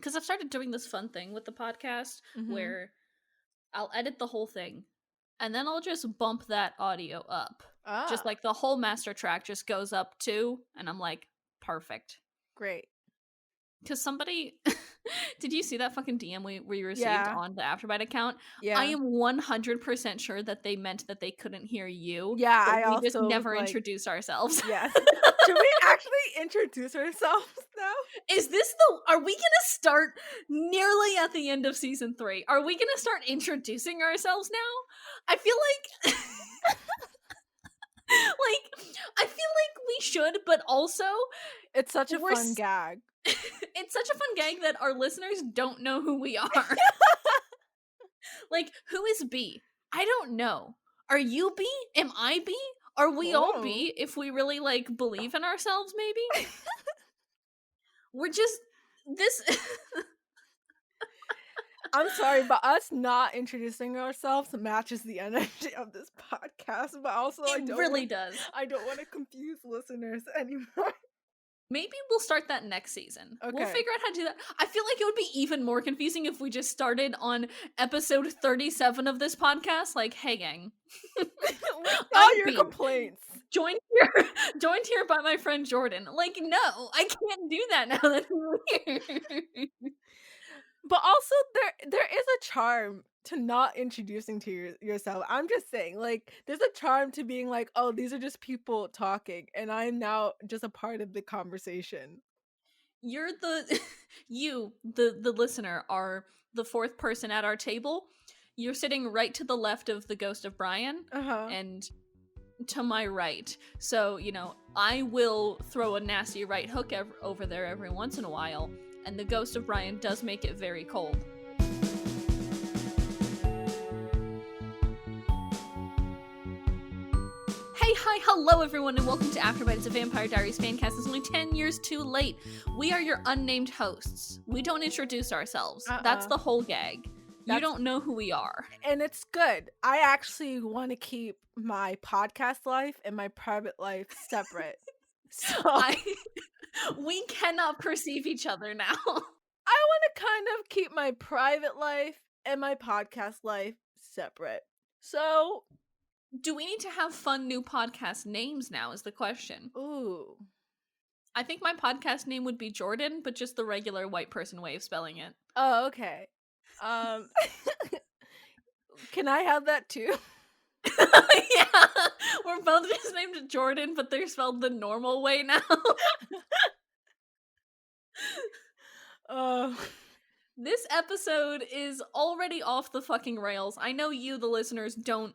because I've started doing this fun thing with the podcast where I'll edit the whole thing and then I'll just bump that audio up. Just like the whole master track just goes up too, and I'm like, perfect. Great. Because somebody, did you see that fucking DM we received on the Afterbite account? Yeah. I am 100% sure that they meant that they couldn't hear you. Yeah, but I we also just never introduced ourselves. Yes. Should we actually introduce ourselves now? Are we gonna start nearly at the end of season 3? Are we gonna start introducing ourselves now? I feel like I feel like we should, but also it's such a fun gag. It's such a fun gag that our listeners don't know who we are. Like, who is B? I don't know. Are you B? Am I B? Are we all B if we really, like, believe in ourselves, maybe? We're just... This... I'm sorry, but us not introducing ourselves matches the energy of this podcast, but also it really does. I don't want to confuse listeners anymore. Maybe we'll start that next season. Okay. We'll figure out how to do that. I feel like it would be even more confusing if we just started on episode 37 of this podcast. Like, hey, gang. All your complaints. Joined here by my friend Jourdann. Like, no, I can't do that now that I'm here. But also, there is a charm to not introducing to yourself. I'm just saying, like, there's a charm to being like, oh, these are just people talking, and I'm now just a part of the conversation. You're the listener, are the fourth person at our table. You're sitting right to the left of the ghost of Brian, and to my right. So, I will throw a nasty right hook over there every once in a while. And the ghost of Brian does make it very cold. Hey, hi, hello everyone, and welcome to Afterbite. It's a Vampire Diaries fancast. It's only 10 years too late. We are your unnamed hosts. We don't introduce ourselves. That's the whole gag. You don't know who we are. And it's good. I actually want to keep my podcast life and my private life separate. So... we cannot perceive each other now. I want to kind of keep my private life and my podcast life separate. So, do we need to have fun new podcast names now is the question. Ooh. I think my podcast name would be Jourdann, but just the regular white person way of spelling it. Oh, okay. Can I have that too? Yeah, we're both just named Jourdann, but they're spelled the normal way now. This episode is already off the fucking rails. I know you, the listeners, don't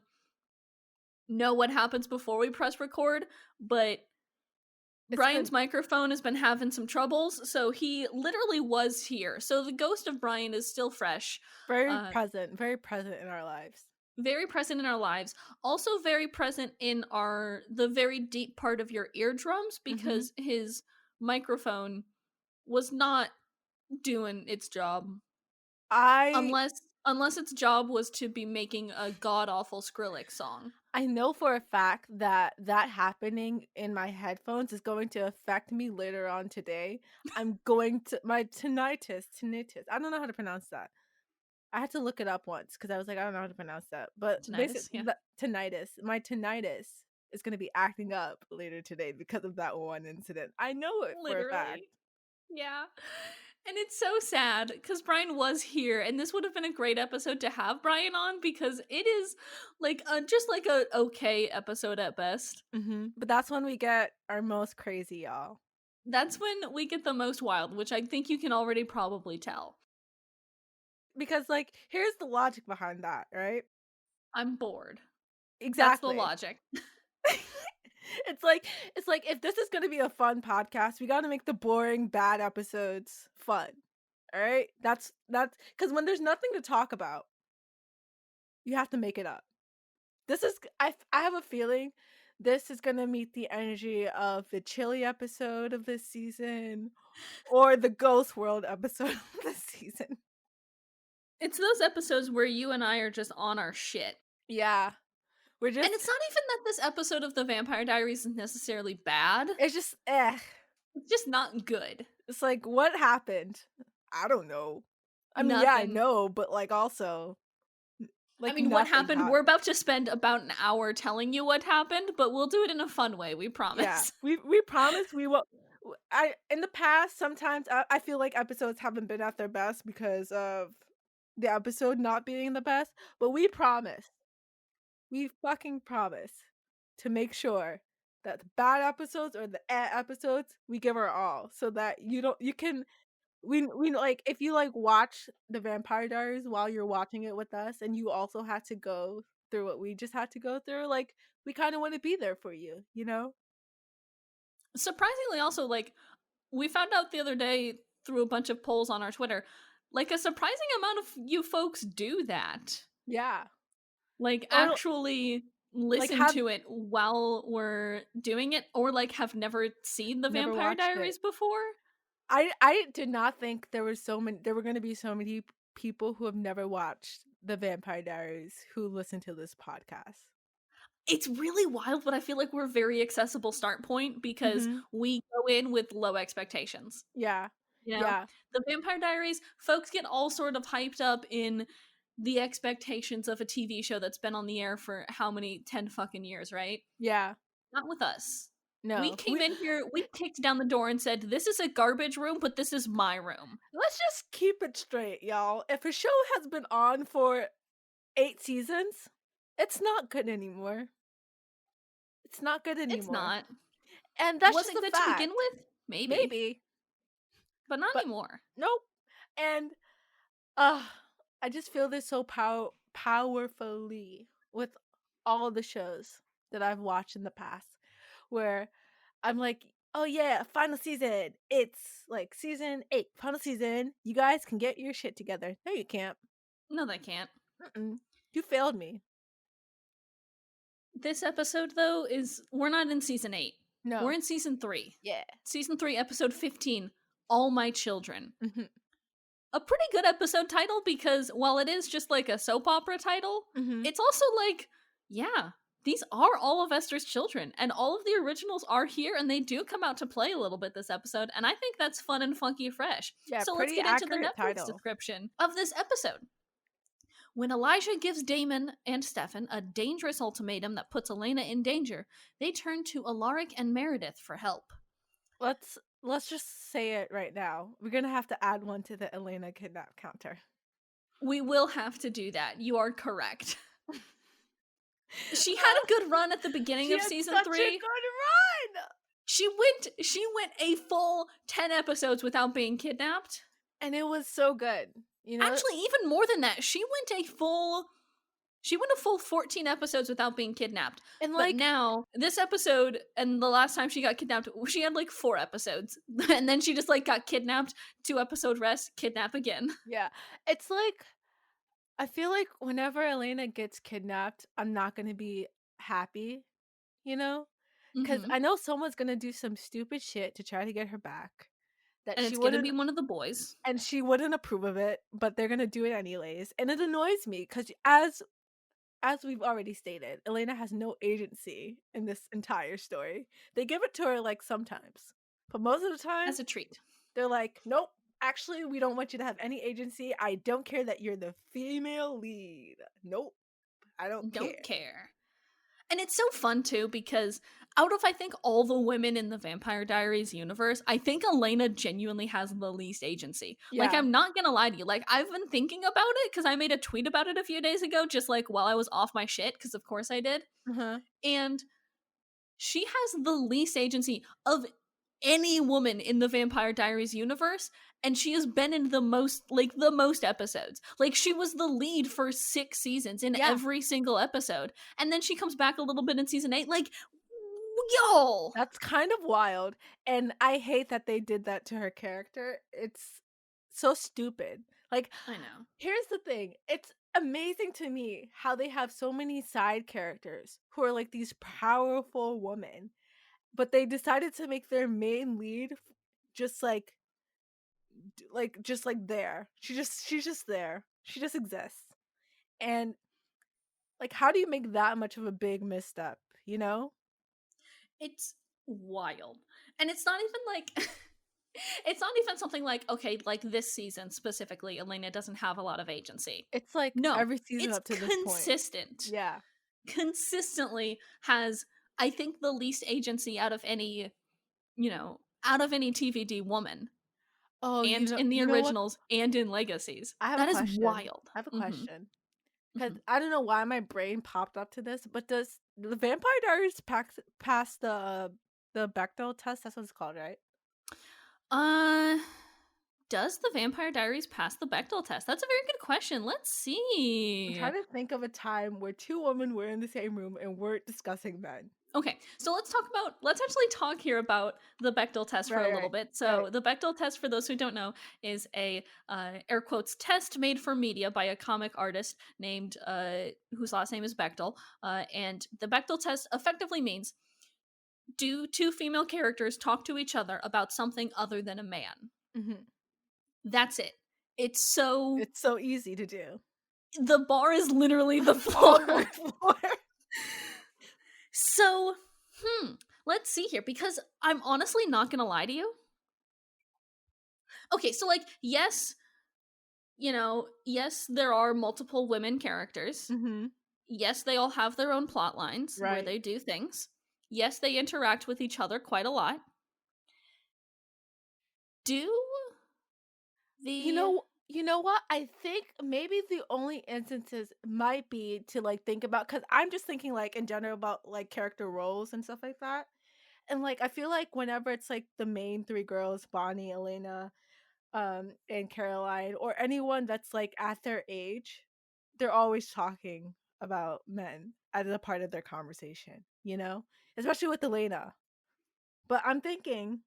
know what happens before we press record, but Brian's microphone has been having some troubles, so he literally was here. So the ghost of Brian is still fresh. Very present in our lives. Very present in our lives. Also very present in the very deep part of your eardrums, because his microphone was not doing its job. Unless its job was to be making a god-awful Skrillex song. I know for a fact that happening in my headphones is going to affect me later on today. I'm going to... my tinnitus. I don't know how to pronounce that. I had to look it up once because I was like, I don't know how to pronounce that. But basically, tinnitus. My tinnitus is going to be acting up later today because of that one incident. I know it for a fact. Yeah. And it's so sad because Brian was here, and this would have been a great episode to have Brian on because it is like just like a okay episode at best. But that's when we get our most crazy, y'all. That's when we get the most wild, which I think you can already probably tell. Because, like, here's the logic behind that, right? I'm bored. Exactly. That's the logic. It's like if this is gonna be a fun podcast, we gotta make the boring, bad episodes fun. All right? That's because when there's nothing to talk about, you have to make it up. This is I have a feeling this is gonna meet the energy of the chilly episode of this season or the Ghost World episode of this season. It's those episodes where you and I are just on our shit. Yeah. And it's not even that this episode of the Vampire Diaries is necessarily bad. It's just It's just not good. It's like, what happened? I don't know. I mean, yeah, I Nothing. know, but like also I like mean, what nothing happened? We're about to spend about an hour telling you what happened, but we'll do it in a fun way, we Yeah, promise. we promise we will. I in the past sometimes I feel like episodes haven't been at their best because of the episode not being the best, but we fucking promise to make sure that the bad episodes or the episodes we give our all, so that you can we like if you like watch the Vampire Diaries while you're watching it with us, and you also had to go through what we just had to go through, like we kind of want to be there for you, you know? Surprisingly, also, like, we found out the other day through a bunch of polls on our Twitter, like, a surprising amount of you folks do that. Yeah. Like, Or actually like listen have to it while we're doing it, or, like, have never seen the never Vampire watched it. Diaries before. I did not think there were going to be so many people who have never watched the Vampire Diaries who listen to this podcast. It's really wild, but I feel like we're a very accessible start point because Mhm. we go in with low expectations. Yeah. You know, Yeah. the Vampire Diaries, folks get all sort of hyped up in the expectations of a TV show that's been on the air for how many 10 fucking years, right? Yeah. Not with us. We No. came in here, we kicked down the door and said, "This is a garbage room, but this is my room." Let's just keep it straight, y'all. If a show has been on for 8 seasons, it's not good anymore. It's not good It's anymore. not. And that's Was just it a good to begin fact. with? Maybe, Maybe, but not but anymore. nope. And I just feel this so powerfully with all the shows that I've watched in the past, where I'm like, oh yeah, final season. It's like season 8, final season. You guys can get your shit together. No, you can't. No, they can't. Mm-mm. You failed me. This episode, though, is we're not in season 8. We're No. in season 3. Yeah. Season 3, episode 15, All My Children. Hmm. A pretty good episode title because while it is just like a soap opera title, Hmm. it's also like, yeah, these are all of Esther's children, and all of the originals are here, and they do come out to play a little bit this episode, and I think that's fun and funky fresh. Yeah, So let's pretty get into the accurate Netflix title. description of this episode. When Elijah gives Damon and Stefan a dangerous ultimatum that puts Elena in danger, they turn to Alaric and Meredith for help. Let's just say it right now. We're gonna have to add one to the Elena kidnap counter. We will have to do that. You are correct. She had a good run at the beginning She of had season such 3. a good run, She went a full 10 episodes without being kidnapped. and it was so good. You know, Actually, even more than that. She went a full 14 episodes without being kidnapped. and But like now, this episode and the last time she got kidnapped, she had like 4 episodes. And then she just like got kidnapped, 2 episode rest, kidnap again. yeah, it's like I feel like whenever Elena gets kidnapped, I'm not gonna be happy, you know, because Hmm. I know someone's gonna do some stupid shit to try to get her back that And she it's gonna wouldn't be one of the boys. and she wouldn't approve of it, but they're gonna do it anyways, and it annoys me because as we've already stated, Elena has no agency in this entire story. They give it to her like sometimes, but most of the time As a treat. they're like, nope. Actually, we don't want you to have any agency. I don't care that you're the female lead. Nope. I don't Don't care. care. And it's so fun too because out of I think all the women in the Vampire Diaries universe, I think Elena genuinely has the least agency. Like Yeah. I'm not gonna lie to you, like I've been thinking about it because I made a tweet about it a few days ago, just like while I was off my shit, because of course I did. Uh-huh. And she has the least agency of any woman in the Vampire Diaries universe, and she has been in the most episodes. Like she was the lead for 6 seasons in Yeah. every single episode, and then she comes back a little bit in season 8. Like, yo, That's kind of wild. And I hate that they did that to her character. It's so stupid. Like, I know. here's the thing. It's amazing to me how they have so many side characters who are like these powerful women, but they decided to make their main lead just just like there. She's just there. She just exists. And like how do you make that much of a big misstep, you know? It's wild, and it's not even like It's not even something like, okay, like this season specifically, Elena doesn't have a lot of agency. It's like No, every season it's up to this point. consistent. Yeah. Consistently has, I think, the least agency out of any, out of any TVD woman. Oh, And in the you know what? originals and in Legacies. I have a That is question. wild. I have a Mhm, question. Because mhm. I don't know why my brain popped up to this, but does the Vampire Diaries pass the Bechdel test? That's what it's called, right? Uh, does the Vampire Diaries pass the Bechdel test? That's a very good question. Let's I'm see. trying to think of a time where two women were in the same room and weren't discussing men. Okay, so let's actually talk here about the Bechdel test for a little Right, bit. right. So the Bechdel test, for those who don't know, is a air quotes test made for media by a comic artist named whose last name is Bechdel. And the Bechdel test effectively means, do two female characters talk to each other about something other than a man? Hmm. That's it. It's so It's so easy to do. the bar is literally the On the floor. floor. So, let's see here, because I'm honestly not gonna lie to you. Okay, so like, yes, yes, there are multiple women characters. Hmm. Yes, they all have their own plot lines where Right. they do things. Yes, they interact with each other quite a lot. Do the You know what? I think maybe the only instances might be to like think about, because I'm just thinking like in general about like character roles and stuff like that. And like I feel like whenever it's like the main three girls, Bonnie, Elena, and Caroline, or anyone that's like at their age, they're always talking about men as a part of their conversation, you know? Especially with Elena. But I'm thinking,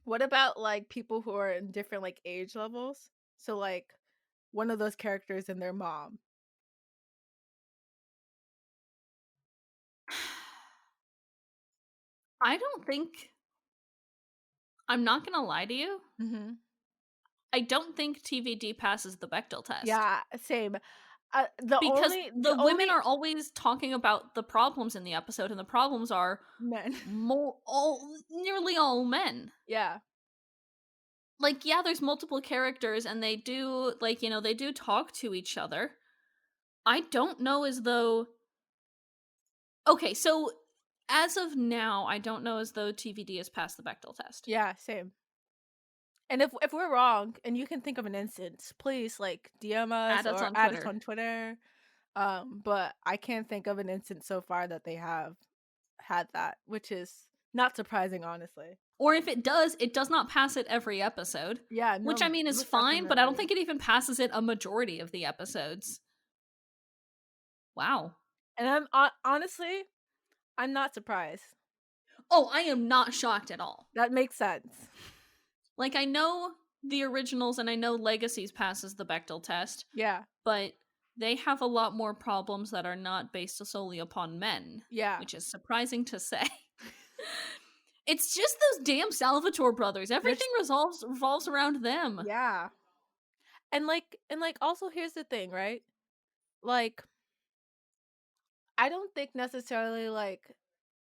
what about like people who are in different like age levels? So like one of those characters and their mom. I don't think, I'm not gonna lie to you. Hmm. I don't think TVD passes the Bechdel test. Yeah, same. Because the The women only are always talking about the problems in the episode, and the problems are men. nearly all men. Yeah. Like, yeah, there's multiple characters, and they do, like, they do talk to each other. I don't know as though. Okay, so as of now, I don't know as though TVD has passed the Bechdel test. Yeah, same. And if we're wrong and you can think of an instance, please like DM us Add us or on add us Twitter. on Twitter. But I can't think of an instance so far that they have had that, which is not surprising, honestly. Or if it does not pass it every episode. Yeah, Which, no, I mean, is most fine, but I don't definitely. think it even passes it a majority of the episodes. Wow. And honestly, I'm not surprised. Oh, I am not shocked at all. That makes sense. Like, I know the originals and I know Legacies passes the Bechdel test, Yeah, but they have a lot more problems that are not based solely upon men, yeah. which is surprising to say. It's just those damn Salvatore brothers. Everything revolves around them. Yeah. And like also here's the thing, right? Like I don't think necessarily like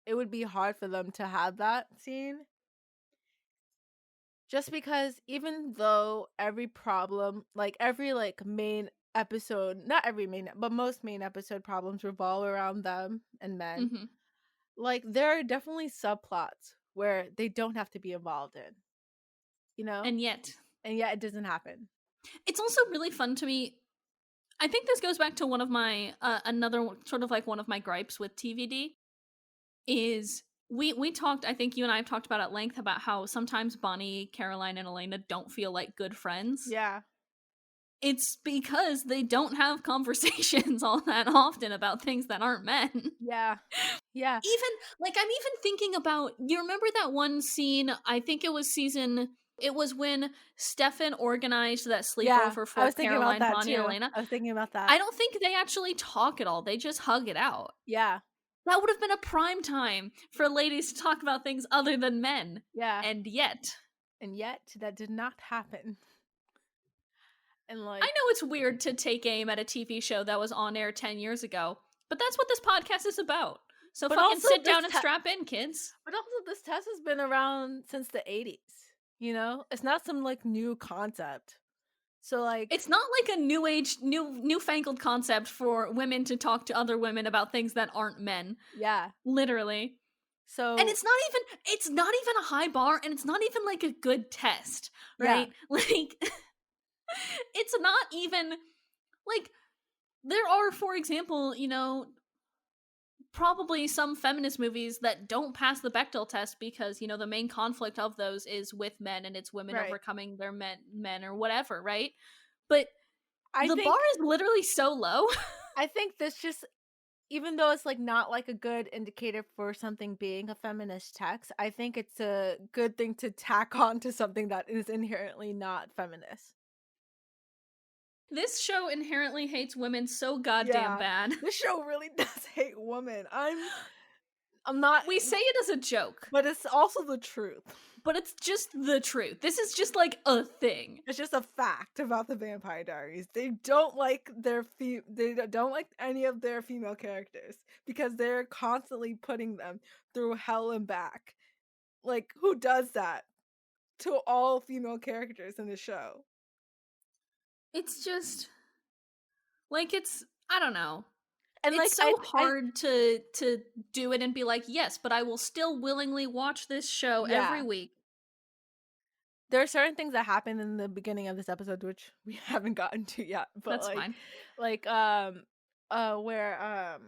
it would be hard for them to have that scene, just because even though every problem, like every like main episode, not every main, but most main episode problems revolve around them and men. Hmm. Like there are definitely subplots where they don't have to be involved in, you know? And yet, And yet it doesn't happen. it's also really fun to me. I think this goes back to one of my sort of like one of my gripes with TVD is we talked, I think you and I have talked about at length about how sometimes Bonnie, Caroline, and Elena don't feel like good friends. Yeah. It's because they don't have conversations all that often about things that aren't men. Yeah. Yeah. Even, like, I'm even thinking about, you remember that one scene, I think it was when Stefan organized that Yeah. sleepover I for was thinking about Caroline, that Bonnie, and too. Elena. I was thinking about that. I don't think they actually talk at all. They just hug it out. Yeah. That would have been a prime time for ladies to talk about things other than men. Yeah. And yet, That did not happen. And I like know it's weird to take aim at a TV show that was on air 10 years ago, but that's what this podcast is about. So but fucking also sit this down and strap in, kids. but also this test has been around since the 80s, you know? It's not some like new concept. So like It's not like a new age, newfangled concept for women to talk to other women about things that aren't men. yeah. Literally. And So it's not even a high bar, and it's not even like a good test, yeah. right? Like it's not even like there are, for example, probably some feminist movies that don't pass the Bechdel test because, the main conflict of those is with men and it's women Right. overcoming their men or whatever, right? But I the bar think is literally so low. I think this just even though it's like not like a good indicator for something being a feminist text, I think it's a good thing to tack on to something that is inherently not feminist. This show inherently hates women so goddamn Yeah. bad. This show really does hate women. I'm not We say it as a joke, but it's also the truth. but it's just the truth. This is just like a thing. It's just a fact about the Vampire Diaries. They don't like they don't like any of their female characters because they're constantly putting them through hell and back. Like who does that to all female characters in the show? It's just like I don't know. And like It's so hard to do it and be like, "Yes, but I will still willingly watch this show every yeah. week." There are certain things that happen in the beginning of this episode which we haven't gotten to yet, but That's fine. like where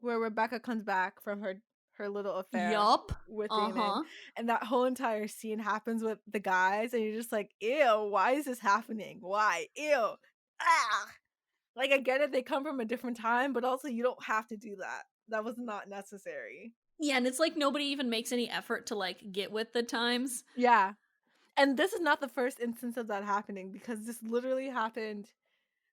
Rebecca comes back from her little affair Yup. with Damon, Uh-huh. and that whole entire scene happens with the guys, and you're just like, ew, why is this happening? Why? Ew. Ah. Like I get it, they come from a different time, but also you don't have to do that. That was not necessary. Yeah, and it's like nobody even makes any effort to like get with the times. Yeah. And this is not the first instance of that happening because this literally happened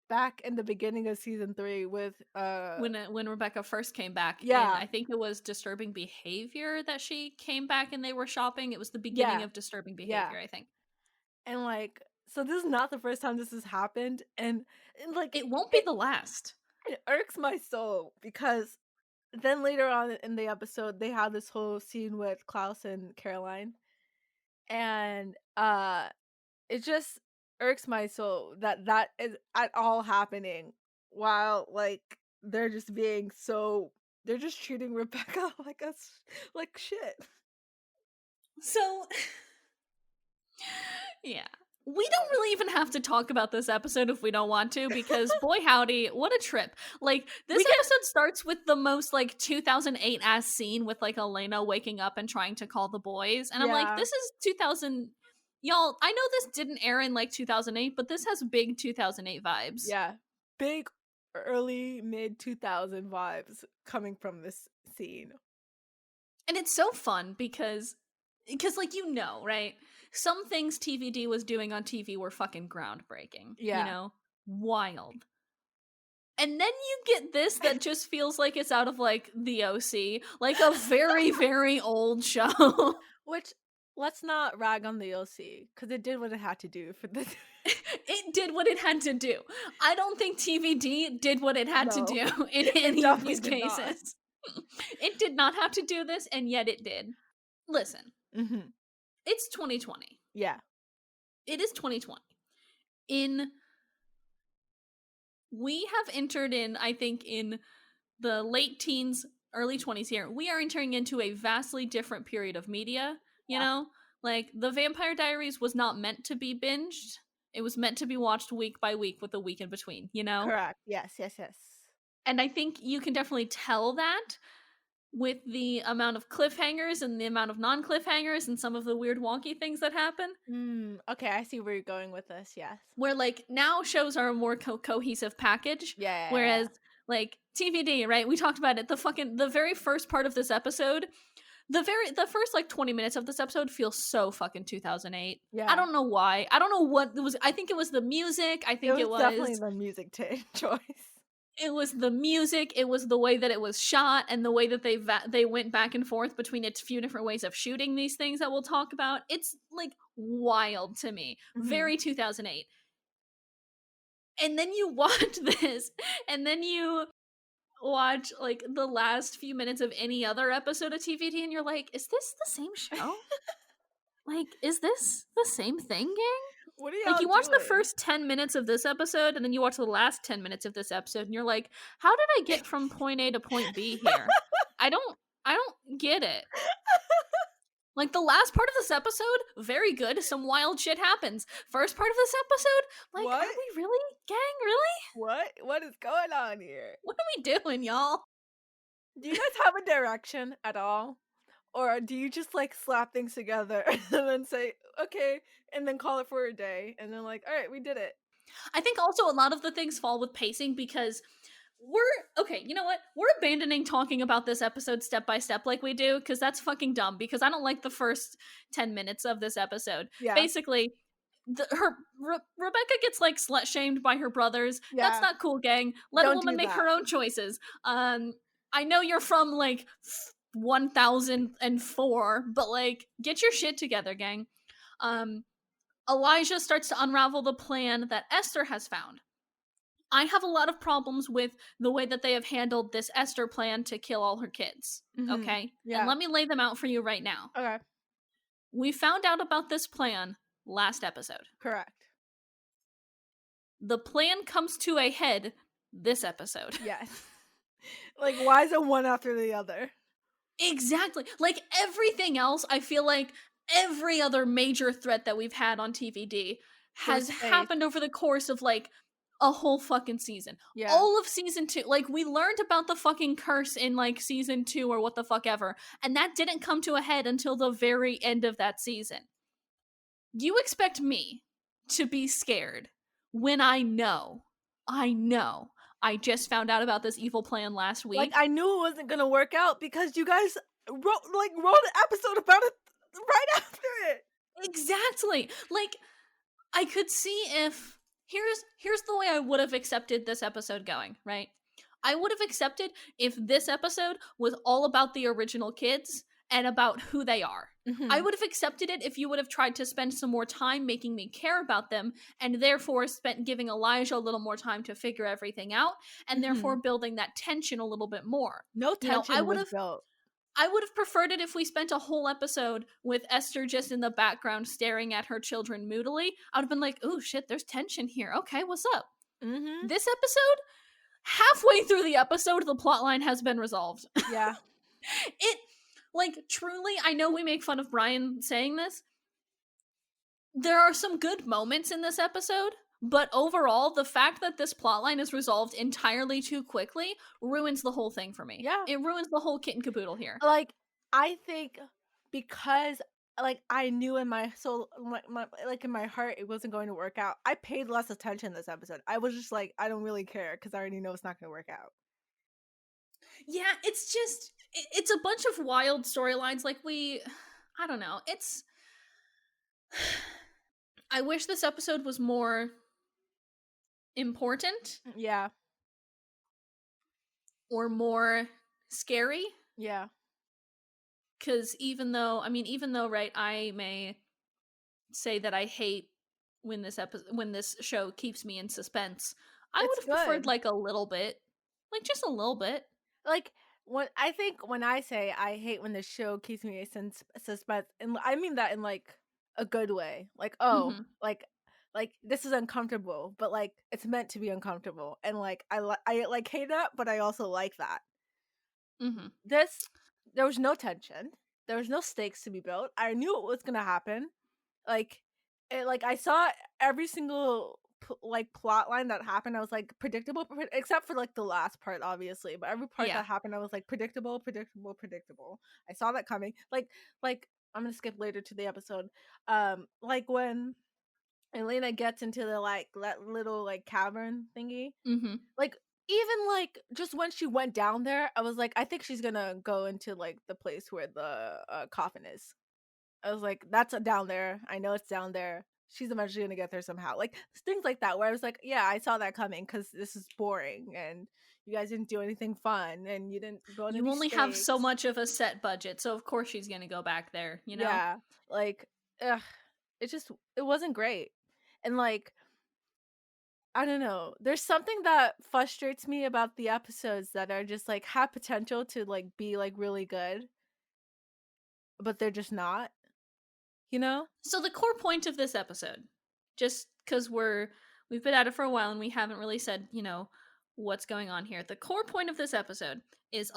back in the beginning of season 3 with When Rebecca first came back in, yeah. I think it was Disturbing Behavior that she came back and they were shopping. It was the beginning of Disturbing Behavior, I think. And like so this is not the first time this has happened, and like It won't be the last. it irks my soul because then later on in the episode they have this whole scene with Klaus and Caroline, and it just irks my soul that that is at all happening while like they're just being so they're just treating Rebecca like shit. So yeah. We don't really even have to talk about this episode if we don't want to, because boy howdy, what a trip. Like, this episode starts with the most, like, 2008-ass scene with, like, Elena waking up and trying to call the boys. And I'm like, this is 2000... Y'all, I know this didn't air in, like, 2008, but this has big 2008 vibes. Yeah. Big early, mid-2000 vibes coming from this scene. And it's so fun because like, right? Some things TVD was doing on TV were fucking groundbreaking. Yeah. Wild. And then you get this that just feels like it's out of, like, the OC. Like a very, very old show. Which, let's not rag on the OC, because it did what it had to do for this. It did what it had to do. I don't think TVD did what it had to do in any of these cases. It did not have to do this, and yet it did. Listen. Mm-hmm. It's 2020. Yeah. It is 2020. We have entered in, I think, in the late teens, early 20s here, we are entering into a vastly different period of media, you know? Like, the Vampire Diaries was not meant to be binged. It was meant to be watched week by week with a week in between, you know? Correct. Yes. And I think you can definitely tell that with the amount of cliffhangers and the amount of non-cliffhangers and some of the weird wonky things that happen. Okay, I see where you're going with this, yes. Where, like, now shows are a more cohesive package. Yeah. Whereas, like, TVD, right? We talked about it. The very first part of this episode, the first, like, 20 minutes of this episode feels so fucking 2008. Yeah. I don't know why. I don't know what it was. I think it was the music. I think it was definitely the music choice. It was the music, it was the way that it was shot, and the way that they went back and forth between a few different ways of shooting these things that we'll talk about. It's, like, wild to me. Mm-hmm. Very 2008. And then you watch this, and then you watch, like, the last few minutes of any other episode of TVD, and you're like, is this the same show? Like, is this the same thing, gang? What are Like, y'all you watch the doing? first 10 minutes of this episode, and then you watch the last 10 minutes of this episode, and you're like, how did I get from point A to point B here? I don't get it. Like, the last part of this episode, very good. Some wild shit happens. First part of this episode, like, What? are we really, gang? Really? What is going on here? What are we doing, y'all? Do you guys have a direction at all? Or do you just like slap things together and then say, okay, and then call it for a day? And then like, all right, we did it. I think also a lot of the things fall with pacing because okay, you know what? We're abandoning talking about this episode step by step like we do because that's fucking dumb because I don't like the first 10 minutes of this episode. Yeah. Basically, Rebecca gets like slut shamed by her brothers. Yeah. That's not cool, gang. Let Don't a woman do make that. her own choices. I know you're from like 1004, but like get your shit together, gang. Elijah starts to unravel the plan that Esther has found. I have a lot of problems with the way that they have handled this Esther plan to kill all her kids. Okay? Yeah. And let me lay them out for you right now. Okay. We found out about this plan last episode. Correct. The plan comes to a head this episode. Yes. Like, why is it one after the other? Exactly. Like, everything else, I feel like every other major threat that we've had on TVD has happened over the course of, like, a whole fucking season. Yeah. All of season 2. Like, we learned about the fucking curse in, like, season 2 or what the fuck ever. And that didn't come to a head until the very end of that season. You expect me to be scared when I know I just found out about this evil plan last week. Like, I knew it wasn't gonna work out because you guys wrote an episode about it right after it. Exactly. Like, I could see if here's the way I would have accepted this episode going, right? I would have accepted if this episode was all about the original kids and about who they are. I would have accepted it if you would have tried to spend some more time making me care about them and therefore spent giving Elijah a little more time to figure everything out and therefore building that tension a little bit more. No tension was built. I would have preferred it if we spent a whole episode with Esther just in the background staring at her children moodily. I would have been like, oh shit, there's tension here. Okay, what's up? This episode, halfway through the episode, the plotline has been resolved. Yeah. Like, truly, I know we make fun of Brian saying this. There are some good moments in this episode, but overall, the fact that this plotline is resolved entirely too quickly ruins the whole thing for me. Yeah. It ruins the whole kit and caboodle here. Like, I think because, like, I knew in my soul, in my heart, it wasn't going to work out. I paid less attention this episode. I was just like, I don't really care because I already know it's not going to work out. Yeah, it's just, it's a bunch of wild storylines. Like, I don't know. I wish this episode was more important. Yeah. Or more scary. Yeah. Because even though, right, I may say that I hate when this show keeps me in suspense, I would have preferred, like, a little bit. Like, just a little bit. Like, when I say I hate when the show keeps me in suspense, and I mean that in, like, a good way. Like, like this is uncomfortable, but, like, it's meant to be uncomfortable. And, like, I like hate that, but I also like that. There was no tension. There was no stakes to be built. I knew what was gonna happen. Like, I saw every single plot line that happened. I was like, predictable, except for like the last part, obviously. But every part that happened, I was like, predictable. I saw that coming. Like I'm gonna skip later to the episode. Like when Elena gets into the that little cavern thingy. Like, even like just when she went down there, I was like, I think she's gonna go into like the place where the coffin is. I was like, that's down there. I know it's down there. She's eventually gonna get there somehow. Like, things like that, where I was like, yeah, I saw that coming because this is boring and you guys didn't do anything fun and you didn't go into. You only have so much of a set budget, so of course she's gonna go back there. You know? Yeah, like, it wasn't great, and like, I don't know. There's something that frustrates me about the episodes that are just like have potential to like be like really good, but they're just not. you know? So the core point of this episode, just because we've been at it for a while and we haven't really said, what's going on here. The core point of this episode is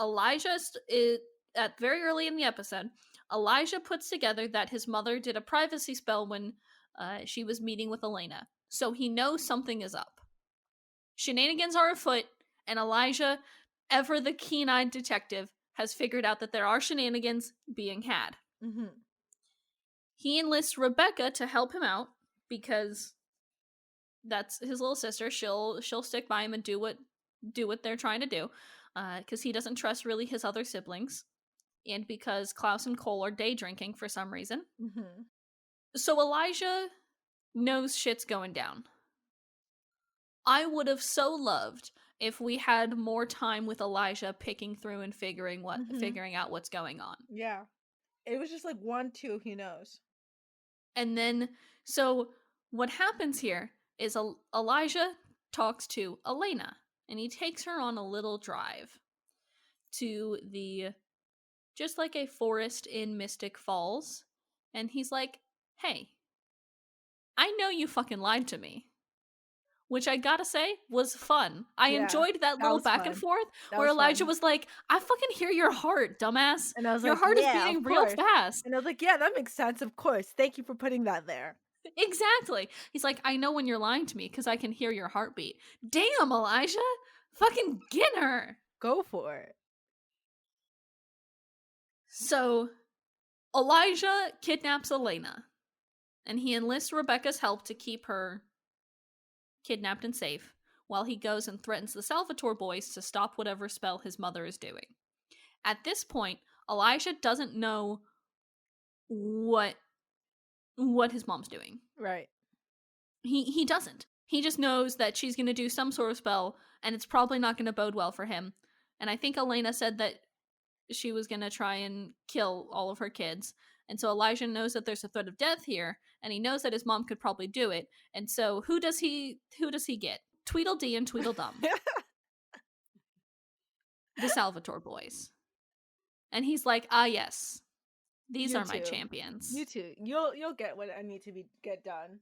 at very early in the episode, Elijah puts together that his mother did a privacy spell when she was meeting with Elena. So he knows something is up. Shenanigans are afoot, and Elijah, ever the keen-eyed detective, has figured out that there are shenanigans being had. Mm-hmm. He enlists Rebecca to help him out because that's his little sister. She'll stick by him and do what they're trying to do, because he doesn't trust really his other siblings, and because Klaus and Cole are day drinking for some reason. Mm-hmm. So Elijah knows shit's going down. I would have so loved if we had more time with Elijah picking through and figuring out what's going on. Yeah. It was just like 1, 2, he knows. And then, so what happens here is Elijah talks to Elena, and he takes her on a little drive to just like a forest in Mystic Falls. And he's like, hey, I know you fucking lied to me. Which I gotta say was fun. I enjoyed that little back and forth where Elijah was like, I fucking hear your heart, dumbass. And I was your like, heart is beating real fast. And I was like, yeah, that makes sense, of course. Thank you for putting that there. Exactly. He's like, I know when you're lying to me because I can hear your heartbeat. Damn, Elijah. Fucking get her. Go for it. So, Elijah kidnaps Elena, and he enlists Rebecca's help to keep her kidnapped and safe, while he goes and threatens the Salvatore boys to stop whatever spell his mother is doing. At this point, Elijah doesn't know what his mom's doing. Right. He doesn't. He just knows that she's going to do some sort of spell, and it's probably not going to bode well for him. And I think Elena said that she was going to try and kill all of her kids. And so Elijah knows that there's a threat of death here, and he knows that his mom could probably do it. And so who does he get? Tweedle-dee and tweedle-dum. The Salvatore boys. And he's like, yes, these are my champions. You too. You'll get what I need to get done.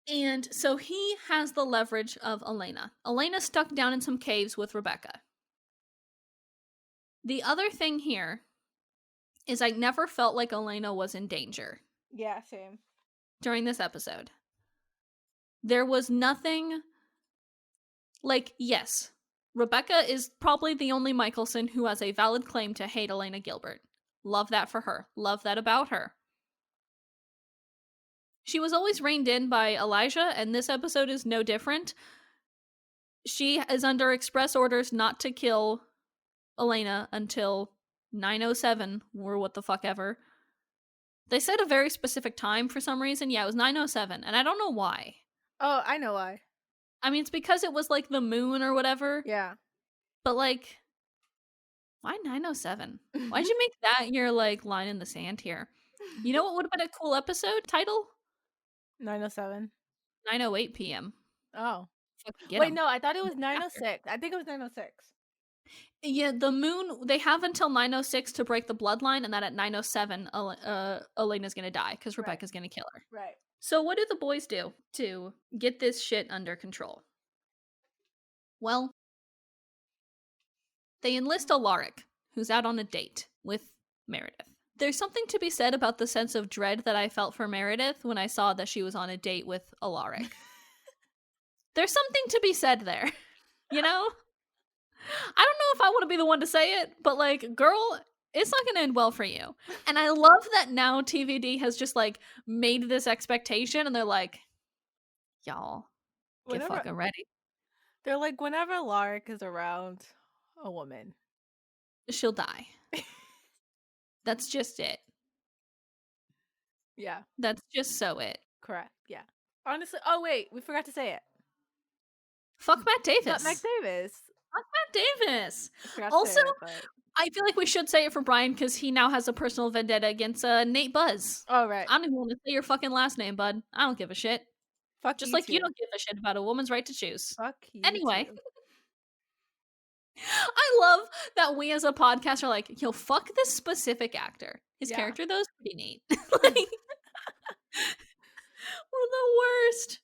And so he has the leverage of Elena. Elena's stuck down in some caves with Rebecca. The other thing here is I never felt like Elena was in danger. Yeah, same. During this episode. There was nothing... Like, yes, Rebecca is probably the only Michelson who has a valid claim to hate Elena Gilbert. Love that for her. Love that about her. She was always reined in by Elijah, and this episode is no different. She is under express orders not to kill Elena until 9:07 or what the fuck ever. They said a very specific time for some reason. Yeah, it was 9:07, and I don't know why. Oh, I know why. I mean, it's because it was like the moon or whatever. Yeah. But like, why 9:07? Why'd you make that your like line in the sand here? You know what would have been a cool episode title? 9:07. 9:08 p.m. Oh. Wait, no, I thought it was 9:06. I think it was 9:06. Yeah, the moon, they have until 9:06 to break the bloodline, and then at 9:07, Elena's gonna die, because Rebecca's gonna kill her. Right. So what do the boys do to get this shit under control? Well, they enlist Alaric, who's out on a date with Meredith. There's something to be said about the sense of dread that I felt for Meredith when I saw that she was on a date with Alaric. There's something to be said there, you know? I don't know if I want to be the one to say it, but like, girl, it's not going to end well for you. And I love that now TVD has just like made this expectation, and they're like, y'all, get fucking ready. They're like, whenever Alaric is around a woman, she'll die. That's just it. Yeah. That's just so it. Correct. Yeah. Honestly, oh wait, we forgot to say it. Fuck Matt Davis. Fuck Matt Davis. Fuck Matt Davis. Also, I feel like we should say it for Brian because he now has a personal vendetta against Nate Buzz. Oh, right. I don't even want to say your fucking last name, bud. I don't give a shit. Fuck Just you like too. you don't give a shit about a woman's right to choose. Fuck you anyway. too. I love that we as a podcast are like, yo, fuck this specific actor. His Yeah. character though is pretty neat. Like, we're the worst.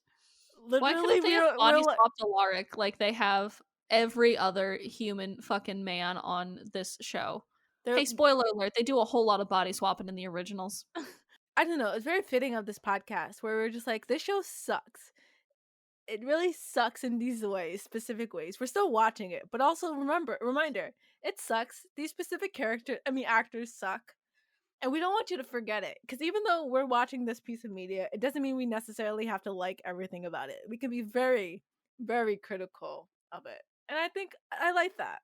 Why Literally, couldn't they have we're body like, swapped Alaric like they have every other human fucking man on this show? they're Hey, spoiler alert, they do a whole lot of body swapping in the originals. I don't know, it's very fitting of this podcast where we're just like, this show sucks. It really sucks in these ways, specific ways. We're still watching it, but also reminder, it sucks. These specific actors suck. And we don't want you to forget it. Because even though we're watching this piece of media, it doesn't mean we necessarily have to like everything about it. We can be very, very critical of it. And I think I like that.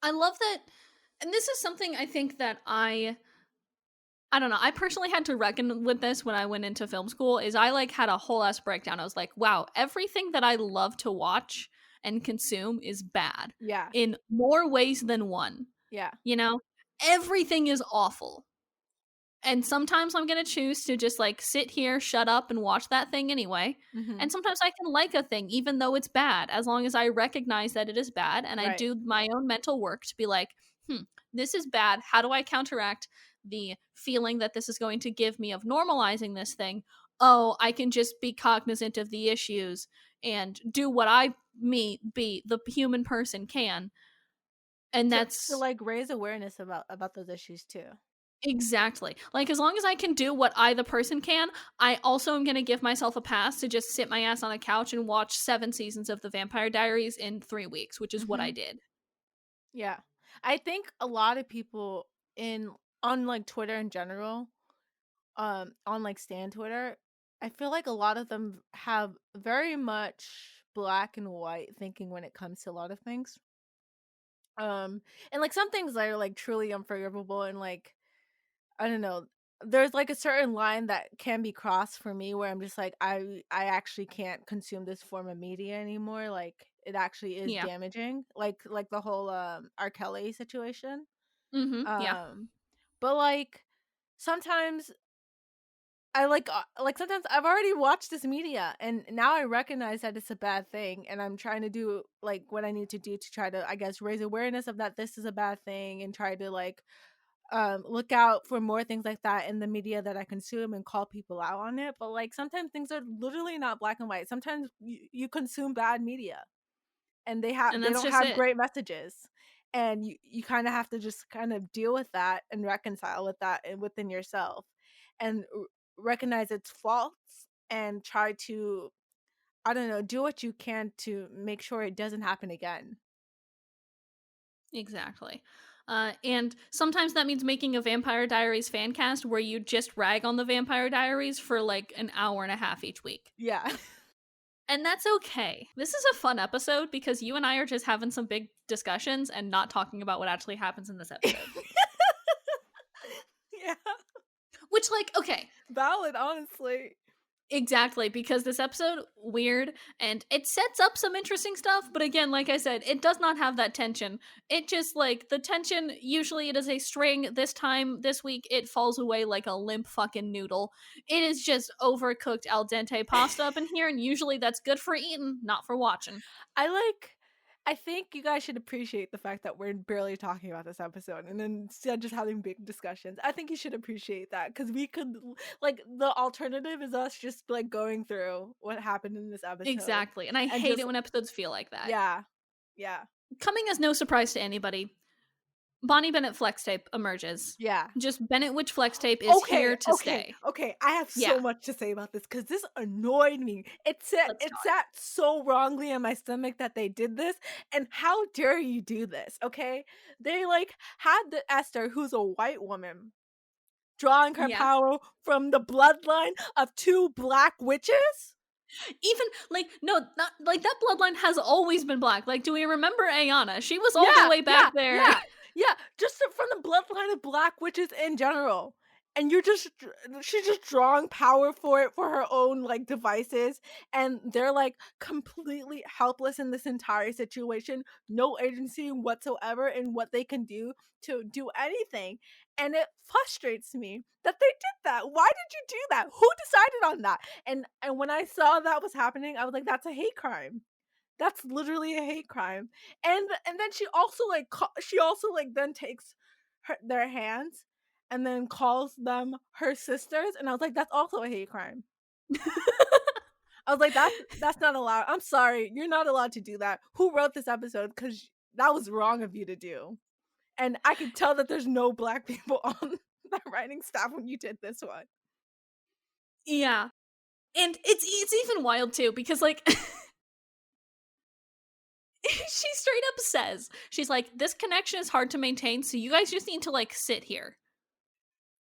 I love that, and this is something I think that I don't know. I personally had to reckon with this when I went into film school. Is I like had a whole ass breakdown. I was like, wow, everything that I love to watch and consume is bad Yeah. in more ways than one. Yeah. You know, everything is awful. And sometimes I'm going to choose to just like sit here, shut up, and watch that thing anyway. Mm-hmm. And sometimes I can like a thing, even though it's bad, as long as I recognize that it is bad and I Right. do my own mental work to be like, this is bad. How do I counteract the feeling that this is going to give me of normalizing this thing? Oh, I can just be cognizant of the issues and do what be the human person can. And To that's like raise awareness about those issues too. exactly. Like, as long as I can do what I, the person, can, I also am going to give myself a pass to just sit my ass on a couch and watch 7 seasons of The Vampire Diaries in 3 weeks, which is what I Mm-hmm. did. Yeah. I think a lot of people in on like Twitter in general, on like Stan Twitter, I feel like a lot of them have very much black and white thinking when it comes to a lot of things. And like some things that are like truly unforgivable and like I don't know. There's like a certain line that can be crossed for me where I'm just like I actually can't consume this form of media anymore. Like it actually is Yeah. damaging. Like the whole R. Kelly situation. Yeah. Um but like sometimes I like sometimes I've already watched this media and now I recognize that it's a bad thing and I'm trying to do like what I need to do to try to I guess raise awareness of that this is a bad thing and try to like look out for more things like that in the media that I consume and call people out on it. But like sometimes things are literally not black and white. Sometimes you consume bad media and And they that's don't just have it. great messages. And you kind of have to just kind of deal with that and reconcile with that within yourself and recognize its faults and try to I don't know, do what you can to make sure it doesn't happen again. Exactly. And sometimes that means making a Vampire Diaries fan cast where you just rag on the Vampire Diaries for like an hour and a half each week. Yeah. And that's okay. This is a fun episode because you and I are just having some big discussions and not talking about what actually happens in this episode. Yeah. Which, like, okay, Valid, honestly. exactly, because this episode, weird, and it sets up some interesting stuff, but again, like I said, it does not have that tension. It just, like, the tension, usually it is a string. This week, it falls away like a limp fucking noodle. It is just overcooked al dente pasta up in here, and usually that's good for eating, not for watching. I think you guys should appreciate the fact that we're barely talking about this episode and then instead just having big discussions. I think you should appreciate that because we could like the alternative is us just like going through what happened in this episode Exactly, and I and hate just it when episodes feel like that. yeah. Yeah. Coming as no surprise to anybody, Bonnie Bennett flex tape emerges. Yeah. Just Bennett Witch flex tape is Okay, here to okay, stay. okay. I have Yeah, so much to say about this because this annoyed me. let's It talk. sat so wrongly in my stomach that they did this, and how dare you do this? Okay, they like had the Esther, who's a white woman, drawing her Yeah. power from the bloodline of two black witches. Even like no, not like that bloodline has always been black. Like, do we remember Ayana? She was all the Yeah, way back yeah, there. yeah, yeah. Just from the bloodline of black witches in general. And she's just drawing power for it for her own like devices, and they're like completely helpless in this entire situation, no agency whatsoever in what they can do to do anything. And it frustrates me that they did that. Why did you do that? Who decided on that? And when I saw that was happening, I was like, that's a hate crime. That's literally a hate crime. And then she also like then takes their hands and then calls them her sisters, and I was like, that's also a hate crime. I was like, that's not allowed. I'm sorry, you're not allowed to do that. Who wrote this episode? Because that was wrong of you to do. And I could tell that there's no black people on the writing staff when you did this one. Yeah. And it's even wild too, because like she straight up says, she's like, this connection is hard to maintain, so you guys just need to like sit here.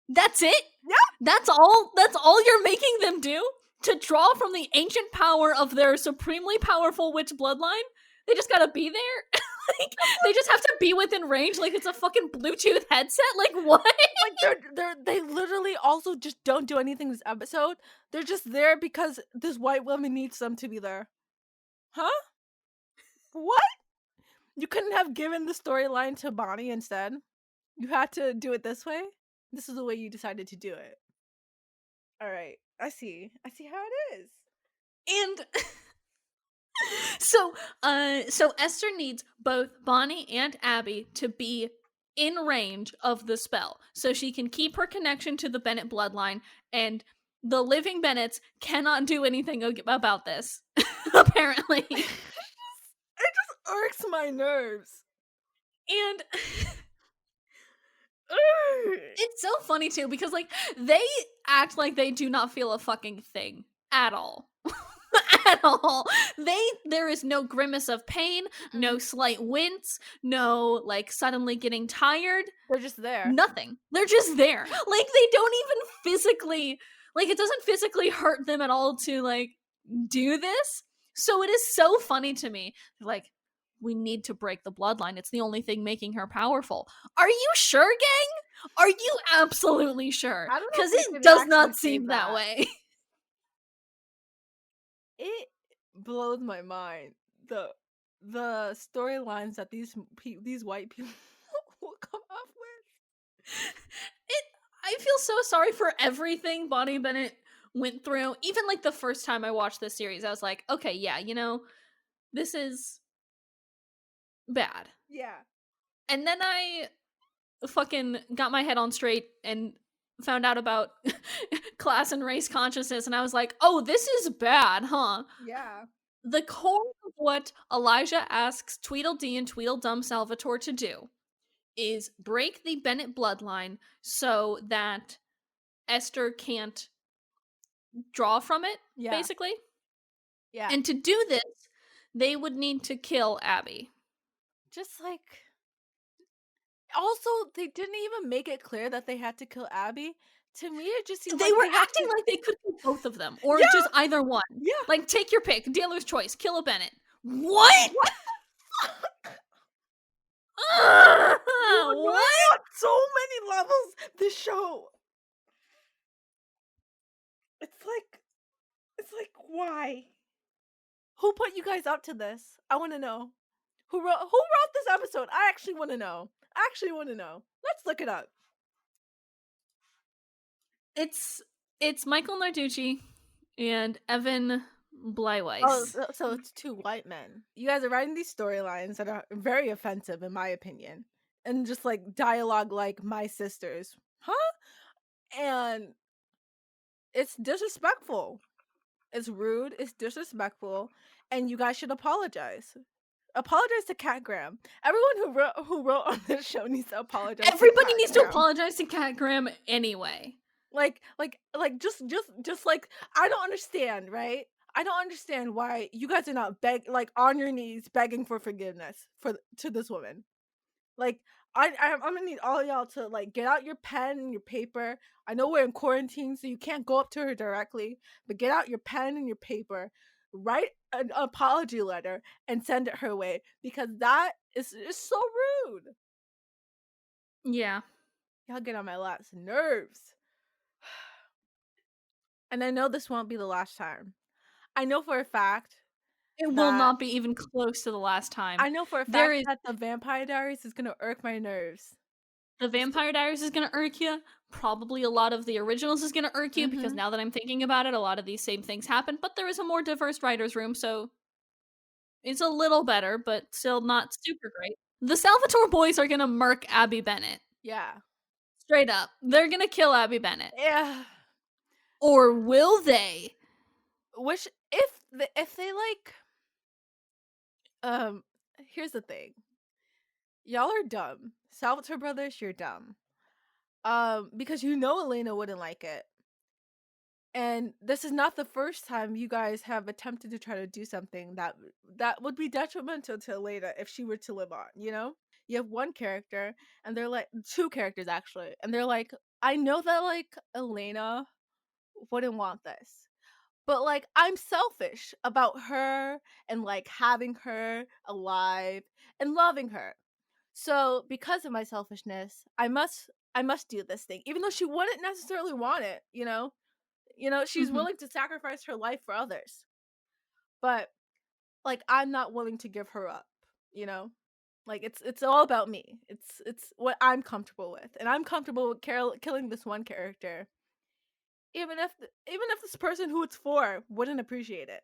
That's it? Yeah. That's all you're making them do? To draw from the ancient power of their supremely powerful witch bloodline? They just gotta be there? Like, they just have to be within range like it's a fucking Bluetooth headset? Like, what? Like, they literally also just don't do anything this episode. They're just there because this white woman needs them to be there. Huh? What? You couldn't have given the storyline to Bonnie instead? You had to do it this way? This is the way you decided to do it. Alright, I see how it is. And so Esther needs both Bonnie and Abby to be in range of the spell so she can keep her connection to the Bennett bloodline, and the living Bennetts cannot do anything about this. Apparently. It just irks my nerves. And it's so funny too, because like they act like they do not feel a fucking thing at all. At all. There is no grimace of pain, no slight wince, no like suddenly getting tired. They're just there. Nothing. They're just there. Like they don't even physically, like it doesn't physically hurt them at all to like do this. So it is so funny to me. Like, we need to break the bloodline. It's the only thing making her powerful. Are you sure, gang? Are you absolutely sure? Because it does not seem that way. It blows my mind. The storylines that these white people will come up with. I feel so sorry for everything Bonnie Bennett went through. Even like the first time I watched this series, I was like, okay, yeah, you know, this is bad. Yeah. And then I fucking got my head on straight and found out about class and race consciousness, and I was like, oh, this is bad, huh? Yeah. The core of what Elijah asks Tweedle-dee and tweedle-dum Salvatore to do is break the Bennett bloodline so that Esther can't draw from it, basically. Yeah. And to do this, they would need to kill Abby. Just like... Also, they didn't even make it clear that they had to kill Abby. To me, it just seemed they like were acting like they could kill both of them, or just either one. Yeah. Like, take your pick, dealer's choice, kill a Bennett. What? What? On so many levels, this show. It's like, why? Who put you guys up to this? I want to know. Who wrote this episode? I actually want to know. Let's look it up. It's Michael Narducci and Evan Bleiweiss. Oh, so it's two white men. You guys are writing these storylines that are very offensive, in my opinion, and just like dialogue like my sisters, huh? And it's disrespectful. It's rude. It's disrespectful, and you guys should apologize. Apologize to Cat Graham. Everyone who wrote on this show needs to apologize. Everybody needs to apologize to Cat Graham anyway. Like just like, I don't understand, right? I don't understand why you guys are not on your knees begging for forgiveness to this woman. Like, I'm gonna need all y'all to like get out your pen and your paper. I know we're in quarantine, so you can't go up to her directly, but get out your pen and your paper, write an apology letter, and send it her way, because that is so rude. Yeah. Y'all get on my last nerves. And I know this won't be the last time. I know for a fact it will not be even close to the last time. I know for a fact that the Vampire Diaries is gonna irk my nerves. The Vampire Diaries is gonna irk you. Probably a lot of the originals is gonna irk you, because now that I'm thinking about it, a lot of these same things happen, but there is a more diverse writer's room, so It's a little better, but still not super great. The Salvatore boys are gonna murk Abby Bennett. Yeah. Straight up. They're gonna kill Abby Bennett. Yeah. Or will they? Which if they like here's the thing. Y'all are dumb. Salvatore brothers, you're dumb. Because you know Elena wouldn't like it. And this is not the first time you guys have attempted to try to do something that would be detrimental to Elena if she were to live on, you know? You have one character and they're like two characters actually, and they're like, I know that like Elena wouldn't want this. But like I'm selfish about her and like having her alive and loving her. So because of my selfishness, I must do this thing, even though she wouldn't necessarily want it, you know? She's Mhm. willing to sacrifice her life for others. But like I'm not willing to give her up, you know? Like it's all about me. It's what I'm comfortable with. And I'm comfortable with killing this one character. Even if this person who it's for wouldn't appreciate it.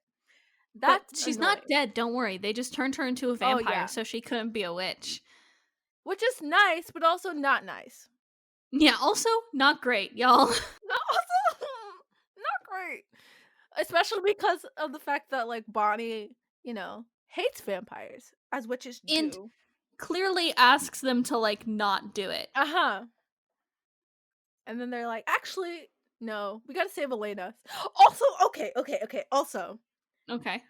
But That's she's not annoying. dead, don't worry. They just turned her into a Oh vampire, yeah. so she couldn't be a witch. Which is nice, but also not nice. Yeah, also not great, y'all. No, also not great. Especially because of the fact that like Bonnie, hates vampires, as witches And do. clearly asks them to like not do it. Uh-huh. And then they're like, actually, no, we gotta save Elena. Also, okay. Also, Okay.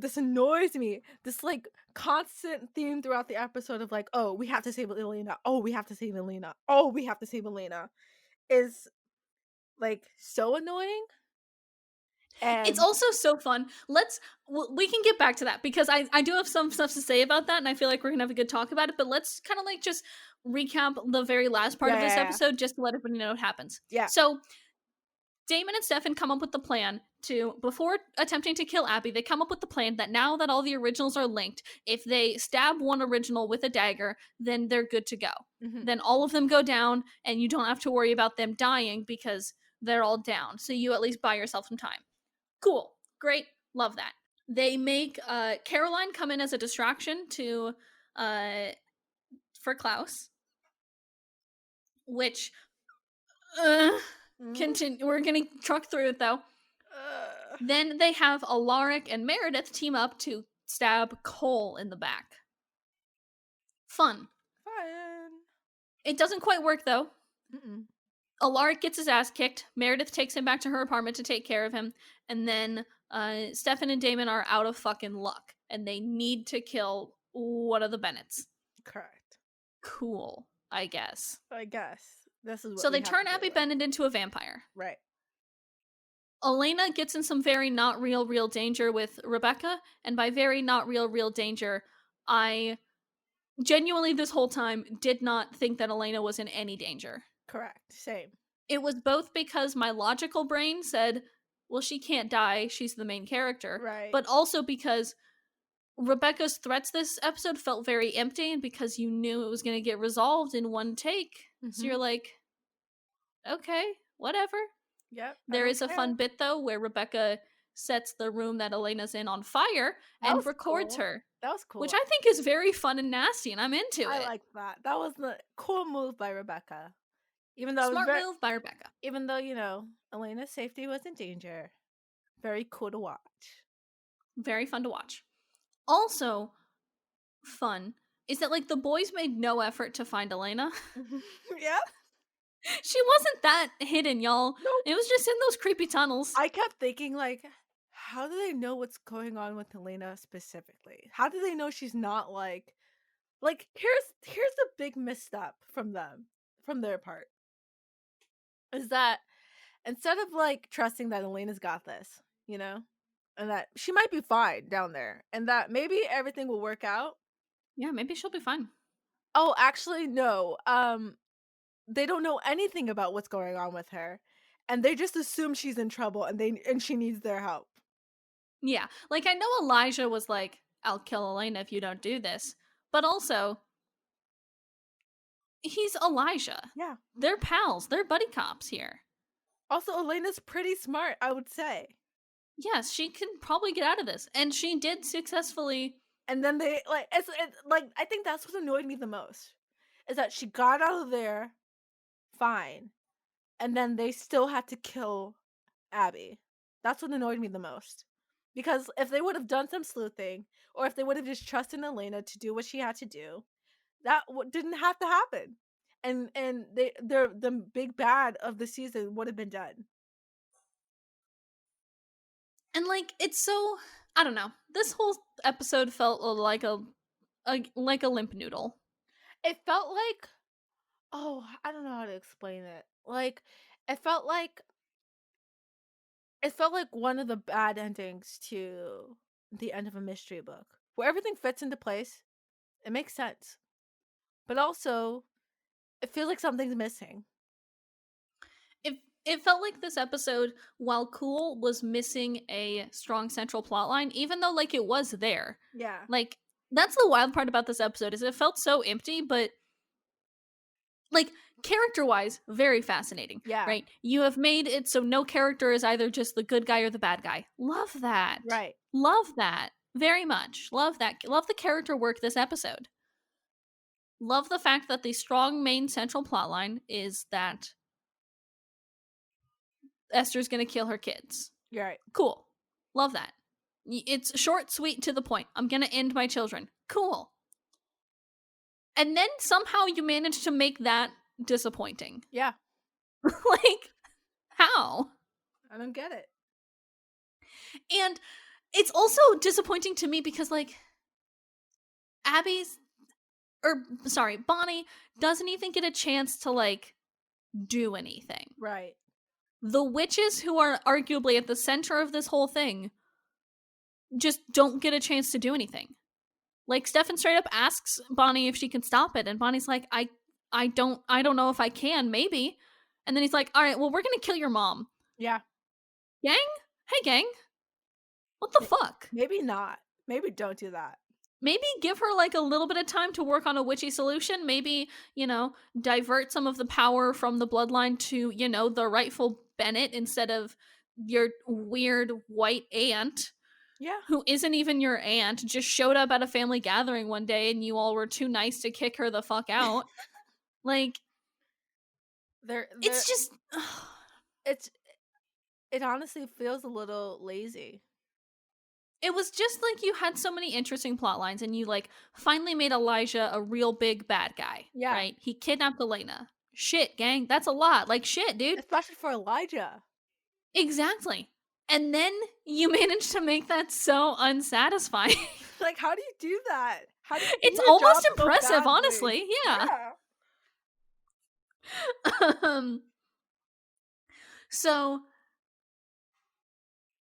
this annoys me. This like constant theme throughout the episode of like, oh, we have to save Elena. Oh, we have to save Elena. Oh, we have to save Elena is like so annoying. It's And also so fun. We can get back to that because I do have some stuff to say about that and I feel like we're going to have a good talk about it, but let's kind of like just recap the very last part of this yeah. episode just to let everybody know what happens. Yeah. So, Damon and Stefan come up with the plan to, before attempting to kill Abby, they come up with the plan that now that all the originals are linked, if they stab one original with a dagger, then they're good to go. Mhm. Then all of them go down, and you don't have to worry about them dying because they're all down. So you at least buy yourself some time. Cool. Great. Love that. They make Caroline come in as a distraction to for Klaus, which continue. We're gonna truck through it though. Then they have Alaric and Meredith team up to stab Cole in the back. Fun. Fun. It doesn't quite work though. Mm-mm. Alaric gets his ass kicked. Meredith takes him back to her apartment to take care of him. And then Stefan and Damon are out of fucking luck. And they need to kill one of the Bennetts. Correct. Cool, I guess. I guess this is what So we they have turn to Abby deal with. Bennett into a vampire. Right. Elena gets in some very not real danger with Rebecca. And by very not real danger, I genuinely this whole time did not think that Elena was in any danger. Correct. Same. It was both because my logical brain said, well, she can't die, she's the main character. Right. But also because Rebecca's threats this episode felt very empty and because you knew it was going to get resolved in one take. So you're like, okay, whatever. Yep. There is a fun bit though where Rebecca sets the room that Elena's in on fire and records her. That was cool. Which I think is very fun and nasty, and I'm into it. I like that. That was the cool move by Rebecca. Even though Smart move by Rebecca. Even though, Elena's safety was in danger. Very cool to watch. Very fun to watch. Also, fun is that like the boys made no effort to find Elena. Yeah. She wasn't that hidden, y'all. Nope. It was just in those creepy tunnels. I kept thinking like, how do they know what's going on with Elena specifically? How do they know she's not like here's a big misstep from their part. Is that instead of like trusting that Elena's got this, and that she might be fine down there, and that maybe everything will work out. Yeah, maybe she'll be fine. Oh, actually, no. They don't know anything about what's going on with her, and they just assume she's in trouble, and she needs their help. Yeah, like I know Elijah was like, "I'll kill Elena if you don't do this," but also, he's Elijah. Yeah, they're pals. They're buddy cops here. Also, Elena's pretty smart, I would say. yes, she can probably get out of this. And she did successfully. And then they like it's like I think that's what annoyed me the most is that she got out of there fine, and then they still had to kill Abby. That's what annoyed me the most. Because if they would have done some sleuthing, or if they would have just trusted Elena to do what she had to do, that didn't have to happen, and the big bad of the season would have been done. And like, it's so, I don't know. This whole episode felt like a limp noodle. It felt like, oh, I don't know how to explain it. Like, it felt like one of the bad endings to the end of a mystery book, where everything fits into place. It makes sense, but also it feels like something's missing. It felt like this episode, while cool, was missing a strong central plot line, even though like it was there. Yeah. Like, that's the wild part about this episode, is it felt so empty, but like, character-wise, very fascinating. Yeah. Right? You have made it so no character is either just the good guy or the bad guy. Love that. Right. Love that. Very much. Love that. Love the character work this episode. Love the fact that the strong main central plotline is that Esther's gonna kill her kids. You're right. Cool. Love that. It's short, sweet, to the point. I'm gonna end my children. Cool. And then somehow you manage to make that disappointing. Yeah. Like, how? I don't get it. And it's also disappointing to me because, like, Bonnie doesn't even get a chance to, like, do anything. Right. The witches, who are arguably at the center of this whole thing, just don't get a chance to do anything. Like, Stefan straight up asks Bonnie if she can stop it, and Bonnie's like, I don't know if I can, maybe. And then he's like, all right, well, we're gonna kill your mom. Yeah. Gang? Hey, gang. What the fuck? Maybe not. Maybe don't do that. Maybe give her, like, a little bit of time to work on a witchy solution. Maybe, divert some of the power from the bloodline to, the rightful Bennett instead of your weird white aunt. Yeah. Who isn't even your aunt, just showed up at a family gathering one day and you all were too nice to kick her the fuck out. Like, it's just... It honestly feels a little lazy. It was just like you had so many interesting plot lines and you, like, finally made Elijah a real big bad guy. Yeah. Right? He kidnapped Elena. Shit, gang. That's a lot. Like, shit, dude. Especially for Elijah. Exactly. And then you managed to make that so unsatisfying. Like, how do you do that? How do you it's almost impressive, honestly. Yeah. So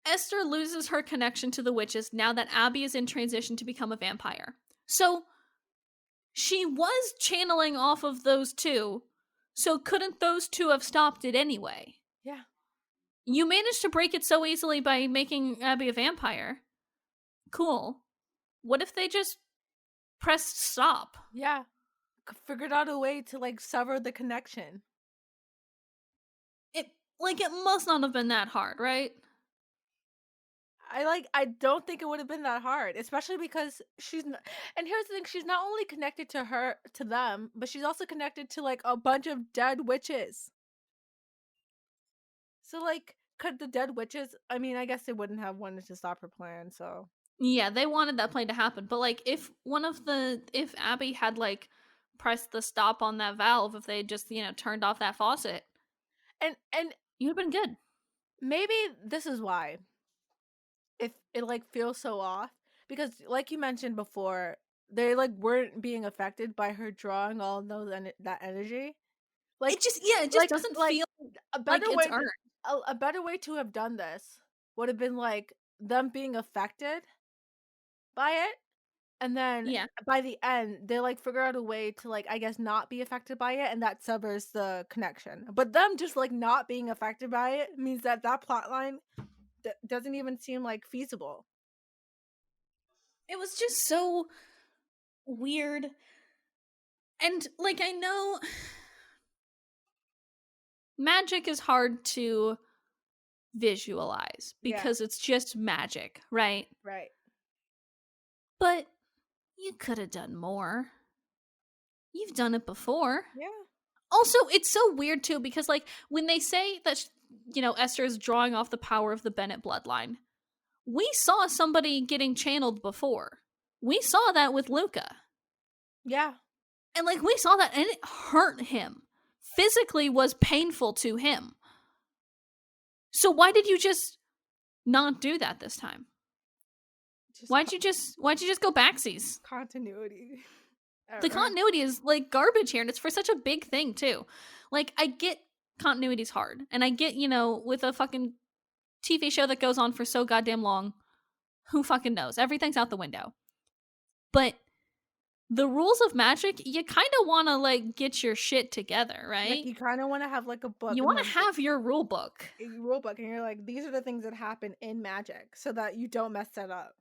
Esther loses her connection to the witches now that Abby is in transition to become a vampire. So she was channeling off of those two, so couldn't those two have stopped it anyway? Yeah. You managed to break it so easily by making Abby a vampire. Cool. What if they just pressed stop? Yeah. Figured out a way to, like, sever the connection. It must not have been that hard, right? I don't think it would have been that hard, especially because and here's the thing, she's not only connected to them, but she's also connected to, like, a bunch of dead witches. So, like, could the dead witches, I mean, I guess they wouldn't have wanted to stop her plan, so. Yeah, they wanted that plan to happen, but, like, if Abby had, like, pressed the stop on that valve, if they had just, turned off that faucet, and you'd have been good. Maybe this is why if it, like, feels so off, because like you mentioned before, they, like, weren't being affected by her drawing all those that energy. Like, it just like, doesn't feel a better like way it's earned. A better way to have done this would have been, like, them being affected by it, and then by the end they, like, figure out a way to, like, I guess not be affected by it, and that severs the connection. But them just, like, not being affected by it means that plot line doesn't even seem, like, feasible. It was just so weird. And, like, I know magic is hard to visualize Yeah. because it's just magic, right? Right. But you could have done more. You've done it before. Yeah. Also, it's so weird too because like when they say that Esther is drawing off the power of the Bennett bloodline, we saw somebody getting channeled before. We saw that with Luca. Yeah. And like we saw that and it hurt him. Physically was painful to him. So why did you just not do that this time? Why'd you just go backsies? Continuity. The continuity is like garbage here, and it's for such a big thing too. Like I get continuity's hard, and I get with a fucking TV show that goes on for so goddamn long, who fucking knows? Everything's out the window. But the rules of magic, you kind of want to like get your shit together, right? Like you kind of want to have like a book. You want to have your rule book. A rule book, and you're like, these are the things that happen in magic, so that you don't mess that up.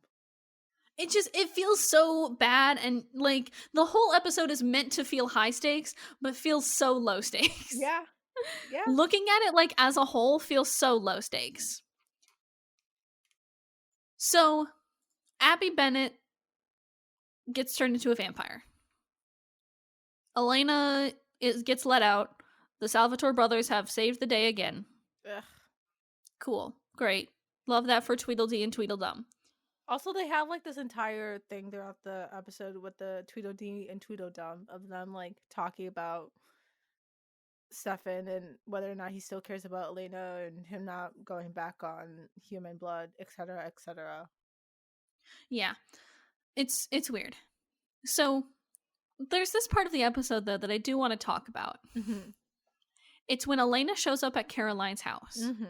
It feels so bad, and like the whole episode is meant to feel high stakes, but feels so low stakes. Yeah. Yeah. Looking at it like as a whole feels so low stakes. So, Abby Bennett gets turned into a vampire. Elena gets let out. The Salvatore brothers have saved the day again. Ugh. Cool. Great. Love that for Tweedle-dee and Tweedle-dum. Also, they have like this entire thing throughout the episode with the tweedle-dee and tweedle-dum of them like talking about Stefan and whether or not he still cares about Elena and him not going back on human blood, etc., etc. Yeah. It's weird. So, there's this part of the episode though that I do want to talk about. Mm-hmm. It's when Elena shows up at Caroline's house. Mm-hmm.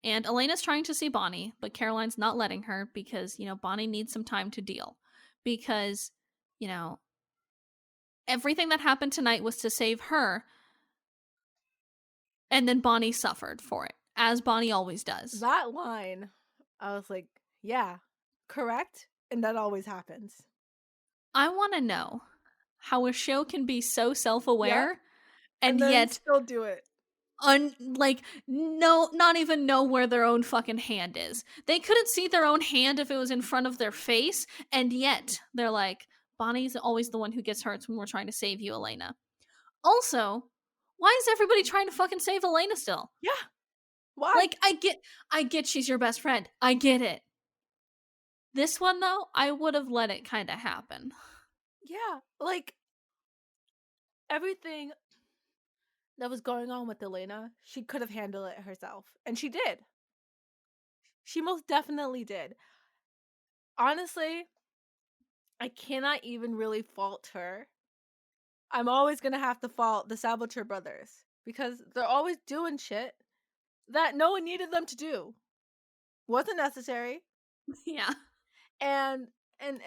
And Elena's trying to see Bonnie, but Caroline's not letting her because, Bonnie needs some time to deal. Because, everything that happened tonight was to save her. And then Bonnie suffered for it, as Bonnie always does. That line, I was like, yeah, correct. And that always happens. I want to know how a show can be so self-aware and then yet still do it. Not even know where their own fucking hand is. They couldn't see their own hand if it was in front of their face, and yet they're like, Bonnie's always the one who gets hurt when we're trying to save you, Elena. Also, why is everybody trying to fucking save Elena still? Yeah. Why? Like, I get she's your best friend. I get it. This one, though, I would have let it kind of happen. Yeah, like, everything that was going on with Elena, she could have handled it herself. And she did. She most definitely did. Honestly, I cannot even really fault her. I'm always gonna have to fault the Salvatore brothers. Because they're always doing shit that no one needed them to do. Wasn't necessary. Yeah. And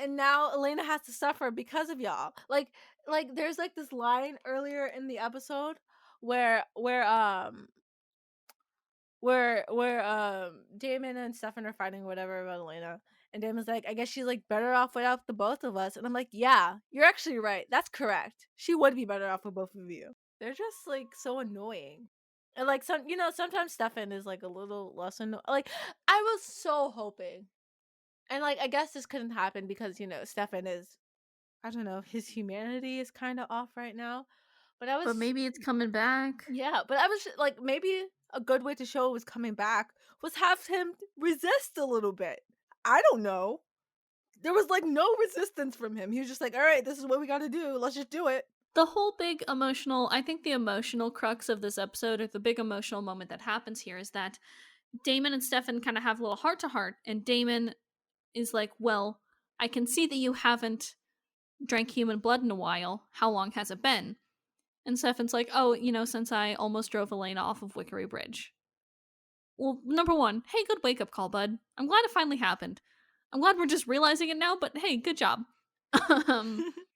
now Elena has to suffer because of y'all. Like there's like this line earlier in the episode where Damon and Stefan are fighting or whatever about Elena, and Damon's like, I guess she's like better off without the both of us. And I'm like, yeah, you're actually right. That's correct. She would be better off with both of you. They're just like so annoying. And like sometimes Stefan is like a little less annoying. Like I was so hoping. And like I guess this couldn't happen because, Stefan is, I don't know, his humanity is kind of off right now. But maybe it's coming back. Yeah, but I was like, maybe a good way to show it was coming back was have him resist a little bit. I don't know. There was like no resistance from him. He was just like, all right, this is what we got to do. Let's just do it. The whole big I think the emotional crux of this episode, or the big emotional moment that happens here, is that Damon and Stefan kind of have a little heart-to-heart, and Damon is like, well, I can see that you haven't drank human blood in a while. How long has it been? And Stefan's like, oh, since I almost drove Elena off of Wickery Bridge. Well, number one, hey, good wake-up call, bud. I'm glad it finally happened. I'm glad we're just realizing it now, but hey, good job.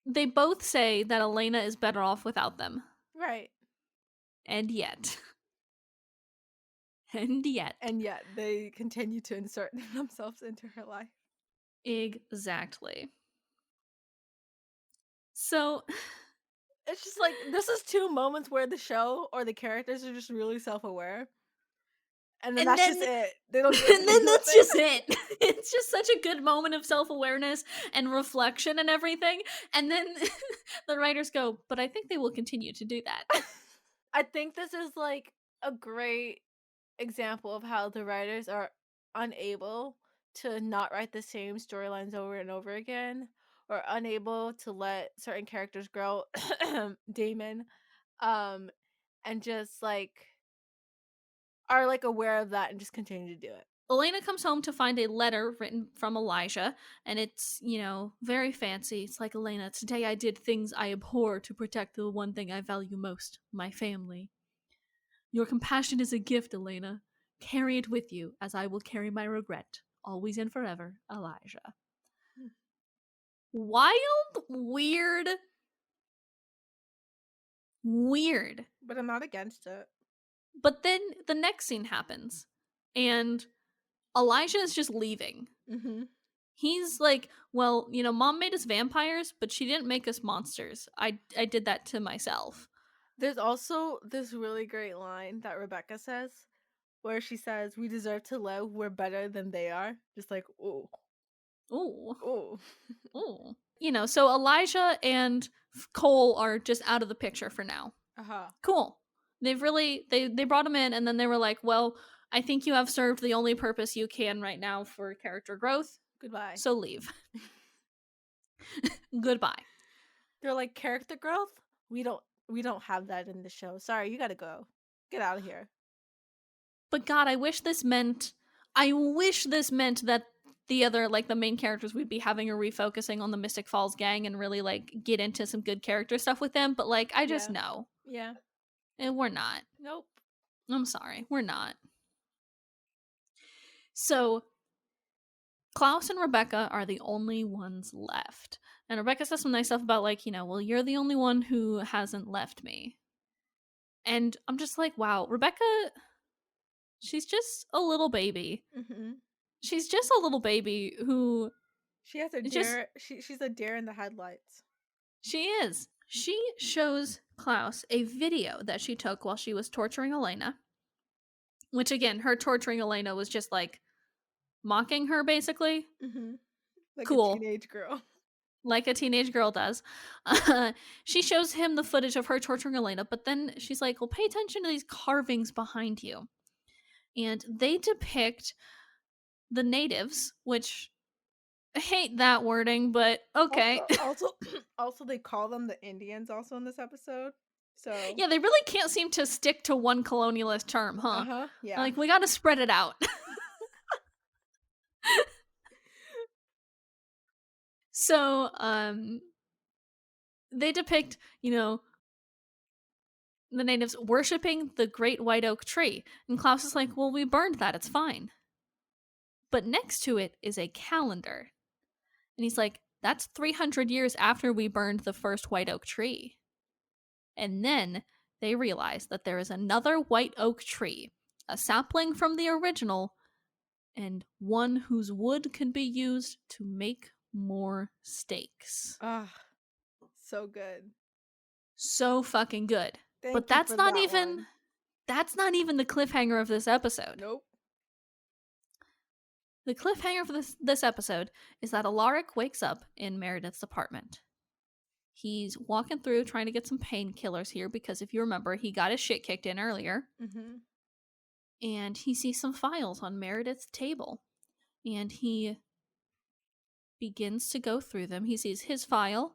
They both say that Elena is better off without them. Right. And yet they continue to insert themselves into her life. Exactly. So it's just like, this is two moments where the show or the characters are just really self-aware. And then And that's then, just it. They don't do and then that's anything. just it. It's just such a good moment of self-awareness and reflection and everything. And then the writers go, but I think they will continue to do that. I think this is like a great example of how the writers are unable to not write the same storylines over and over again, or unable to let certain characters grow. Damon, and just like are like aware of that and just continue to do it. Elena comes home to find a letter written from Elijah, and it's, very fancy. It's like, Elena, today I did things I abhor to protect the one thing I value most, my family. Your compassion is a gift, Elena. Carry it with you, as I will carry my regret, always and forever, Elijah. Wild, weird. But I'm not against it. But then the next scene happens, and Elijah is just leaving. Mm-hmm. He's like, well, Mom made us vampires, but she didn't make us monsters. I did that to myself. There's also this really great line that Rebecca says, where she says, "We deserve to live. We're better than they are." Just like, ooh. Ooh. Ooh. Ooh. So Elijah and Cole are just out of the picture for now. Uh-huh. Cool. They've really, they brought him in, and then they were like, well, I think you have served the only purpose you can right now for character growth. Goodbye. So leave. Goodbye. They're like, character growth? We don't have that in the show. Sorry, you gotta go. Get out of here. But God, I wish this meant that the other, like, the main characters, would be having a refocusing on the Mystic Falls gang and really, like, get into some good character stuff with them. But, like, I just know. Yeah. And we're not. Nope. I'm sorry. We're not. So Klaus and Rebecca are the only ones left. And Rebecca says some nice stuff about, like, well, you're the only one who hasn't left me. And I'm just like, wow, Rebecca, she's just a little baby. Mm-hmm. She's just a little baby who... She has a deer. She's a deer in the headlights. She is. She shows Klaus a video that she took while she was torturing Elena. Which, again, her torturing Elena was just, like, mocking her, basically. Mm-hmm. Like cool. A teenage girl. Like a teenage girl does. She shows him the footage of her torturing Elena, but then she's like, well, pay attention to these carvings behind you. And they depict the natives, which I hate that wording, but okay. Also they call them the Indians also in this episode. So yeah, they really can't seem to stick to one colonialist term, huh? Uh-huh. Yeah. Like, we gotta spread it out. So, they depict, the natives worshipping the great white oak tree. And Klaus is like, well, we burned that, it's fine. But next to it is a calendar. And he's like, that's 300 years after we burned the first white oak tree. And then they realize that there is another white oak tree, a sapling from the original, and one whose wood can be used to make more steaks. Ah, so good. So fucking good. But that's not even the cliffhanger of this episode. Nope. The cliffhanger for this episode is that Alaric wakes up in Meredith's apartment. He's walking through trying to get some painkillers here because, if you remember, he got his shit kicked in earlier. Mm-hmm. And he sees some files on Meredith's table. And he begins to go through them. He sees his file,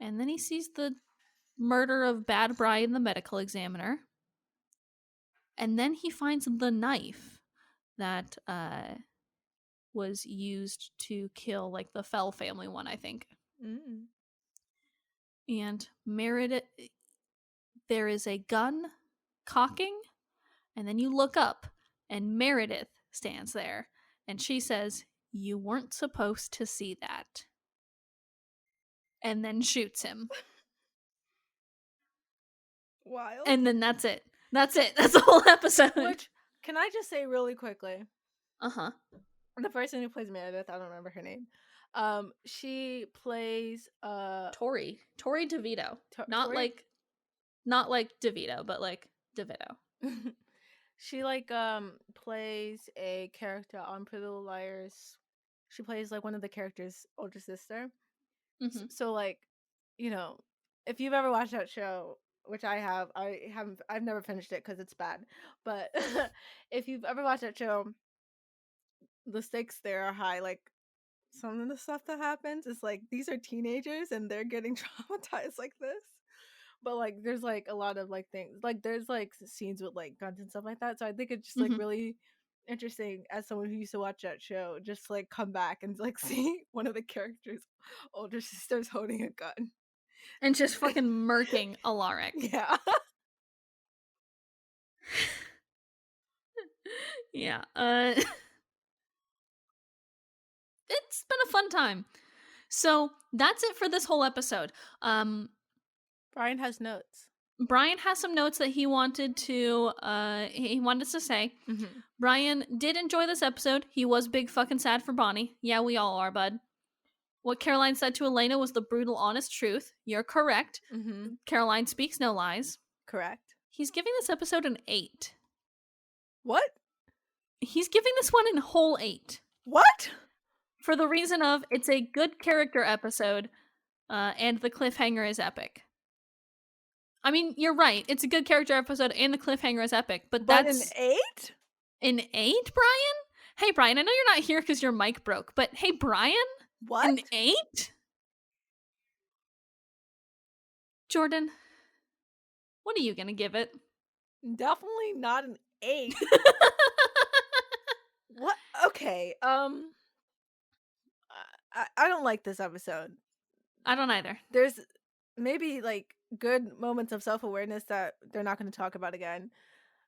and then he sees the murder of Bad Brian, the medical examiner. And then he finds the knife that was used to kill, like, the Fell family one, I think. Mm. And Meredith, there is a gun cocking, and then you look up, and Meredith stands there, and she says, "You weren't supposed to see that." And then shoots him. Wild. And then that's it. That's it. That's the whole episode. Which, can I just say really quickly? Uh-huh. The person who plays Meredith, I don't remember her name. She plays Tori DeVito. Not Tori? like DeVito, but like DeVito. She plays a character on Pretty Little Liars. She plays like one of the characters' older sister. Mm-hmm. So like, you know, if you've ever watched that show, which I've never finished it because it's bad. But if you've ever watched that show, the stakes there are high. Like some of the stuff that happens is like these are teenagers and they're getting traumatized like this. But like there's like a lot of like things like there's like scenes with like guns and stuff like that. So I think it's just like Mm-hmm. really interesting as someone who used to watch that show, just to, like come back and like see one of the characters' older sisters holding a gun. And just fucking murking Alaric. Yeah. Yeah. It's been a fun time. So that's it for this whole episode. Brian has notes. Brian has some notes that he wanted to say. Mm-hmm. Brian did enjoy this episode. He was big fucking sad for Bonnie. Yeah, we all are, bud. What Caroline said to Elena was the brutal, honest truth. You're correct. Mm-hmm. Caroline speaks no lies. Correct. He's giving this episode an 8. What? He's giving this one a whole 8. What? For the reason of it's a good character episode, and the cliffhanger is epic. I mean, you're right. It's a good character episode and the cliffhanger is epic, but that's an 8? An 8, Brian? Hey, Brian, I know you're not here because your mic broke, but hey, Brian? What? An 8? Jourdann, what are you gonna give it? Definitely not an 8. What? Okay. I don't like this episode. I don't either. There's maybe like good moments of self-awareness that they're not going to talk about again.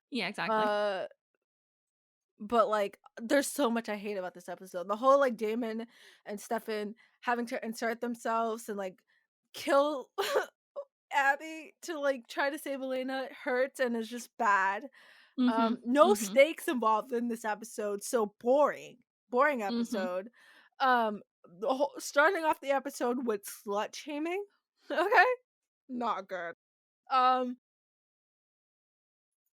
Yeah, exactly. But like there's so much I hate about this episode. The whole like Damon and Stefan having to insert themselves and like kill Abby to like try to save Elena hurts and is just bad. No stakes involved in this episode, so boring episode. Starting off the episode with slut shaming, okay, not good.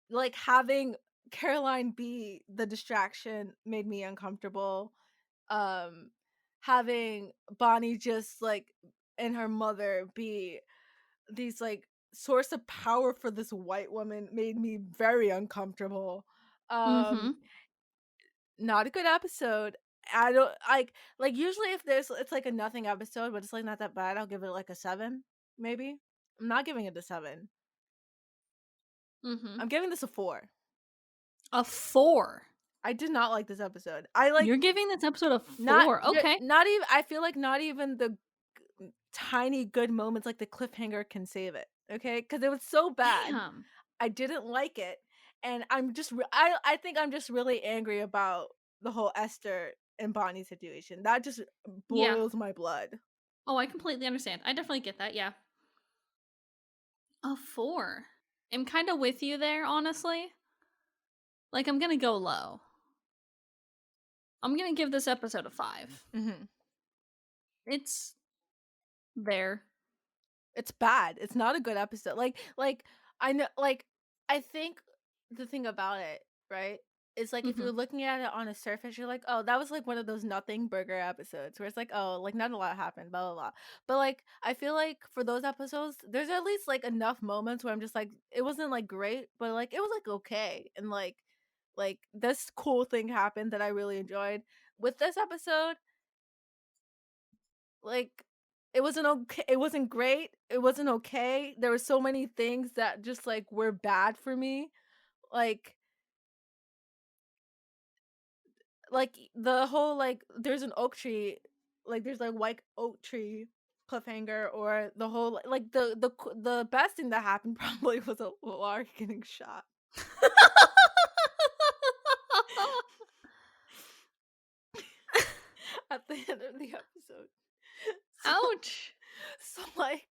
Like having Caroline be the distraction made me uncomfortable. Having Bonnie just like and her mother be these like source of power for this white woman made me very uncomfortable. Not a good episode. I don't like usually if it's like a nothing episode, but it's like not that bad, I'll give it like a 7, maybe. I'm not giving it a 7. I'm giving this a 4. A 4? I did not like this episode. I like You're giving this episode a 4. Okay. Not even I feel like not even the tiny good moments like the cliffhanger can save it. Okay? Cuz it was so bad. Damn. I didn't like it. And I'm just I think I'm just really angry about the whole Esther and Bonnie situation. That just boils my blood. Oh, I completely understand. I definitely get that. Yeah. A 4. I'm kind of with you there, honestly. Like, I'm gonna go low. I'm gonna give this episode a 5. It's there. It's bad. It's not a good episode. Like I know like I think the thing about it, right, is like if you're looking at it on a surface, you're like, oh, that was like one of those nothing burger episodes where it's like, oh, like not a lot happened, blah blah blah. But like I feel like for those episodes, there's at least like enough moments where I'm just like, it wasn't like great, but like it was like okay, and like this cool thing happened that I really enjoyed. With this episode, like it wasn't okay, it wasn't great, it wasn't okay. There were so many things that just like were bad for me. Like the whole like there's an oak tree, like there's like white oak tree cliffhanger, or the whole like the best thing that happened probably was a Lark getting shot at the end of the episode. Ouch. So like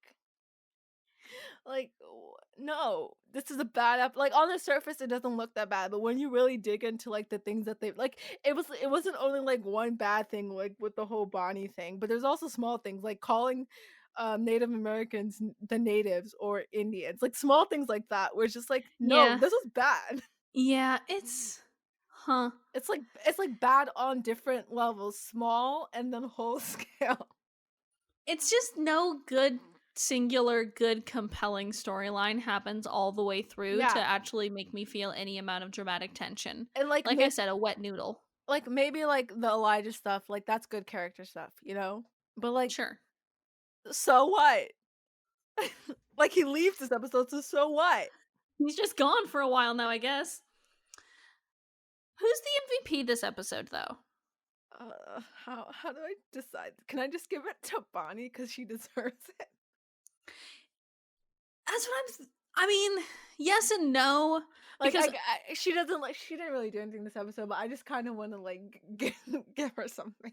no, this is a bad like on the surface it doesn't look that bad, but when you really dig into like the things that they like, it wasn't only like one bad thing like with the whole Bonnie thing, but there's also small things like calling Native Americans the natives or Indians, like small things like that where it's just like no, this was bad. Yeah, it's It's like bad on different levels, small and then whole scale. It's just no good singular good compelling storyline happens all the way through to Yeah, actually make me feel any amount of dramatic tension. and like Like I said, a wet noodle. maybe like the Elijah stuff, like that's good character stuff, you know. But like, Sure. so what? Like he leaves this episode, so what? He's just gone for a while now, I guess. Who's the MVP this episode though? How do I decide? Can I just give it to Bonnie because she deserves it? That's what I mean, yes and no. Like Because she didn't really do anything this episode, but I just kind of want to like give her something.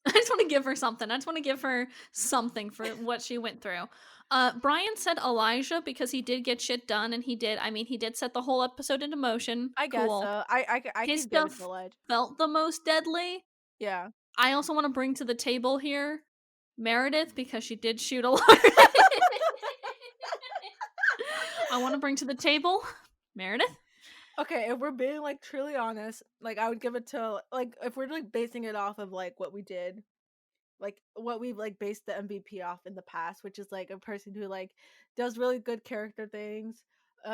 I just want to give her something. I just want to give her something for what she went through. Brian said Elijah because he did get shit done, and he did set the whole episode into motion. I guess Cool. so. I His could give it stuff to Ledge. felt the most deadly. Yeah. I also want to bring to the table here Meredith because she did shoot a lot. I want to bring to the table Meredith. Okay, if we're being like truly honest, like I would give it to like if we're like basing it off of like what we did, like what we've like based the MVP off in the past, which is like a person who like does really good character things,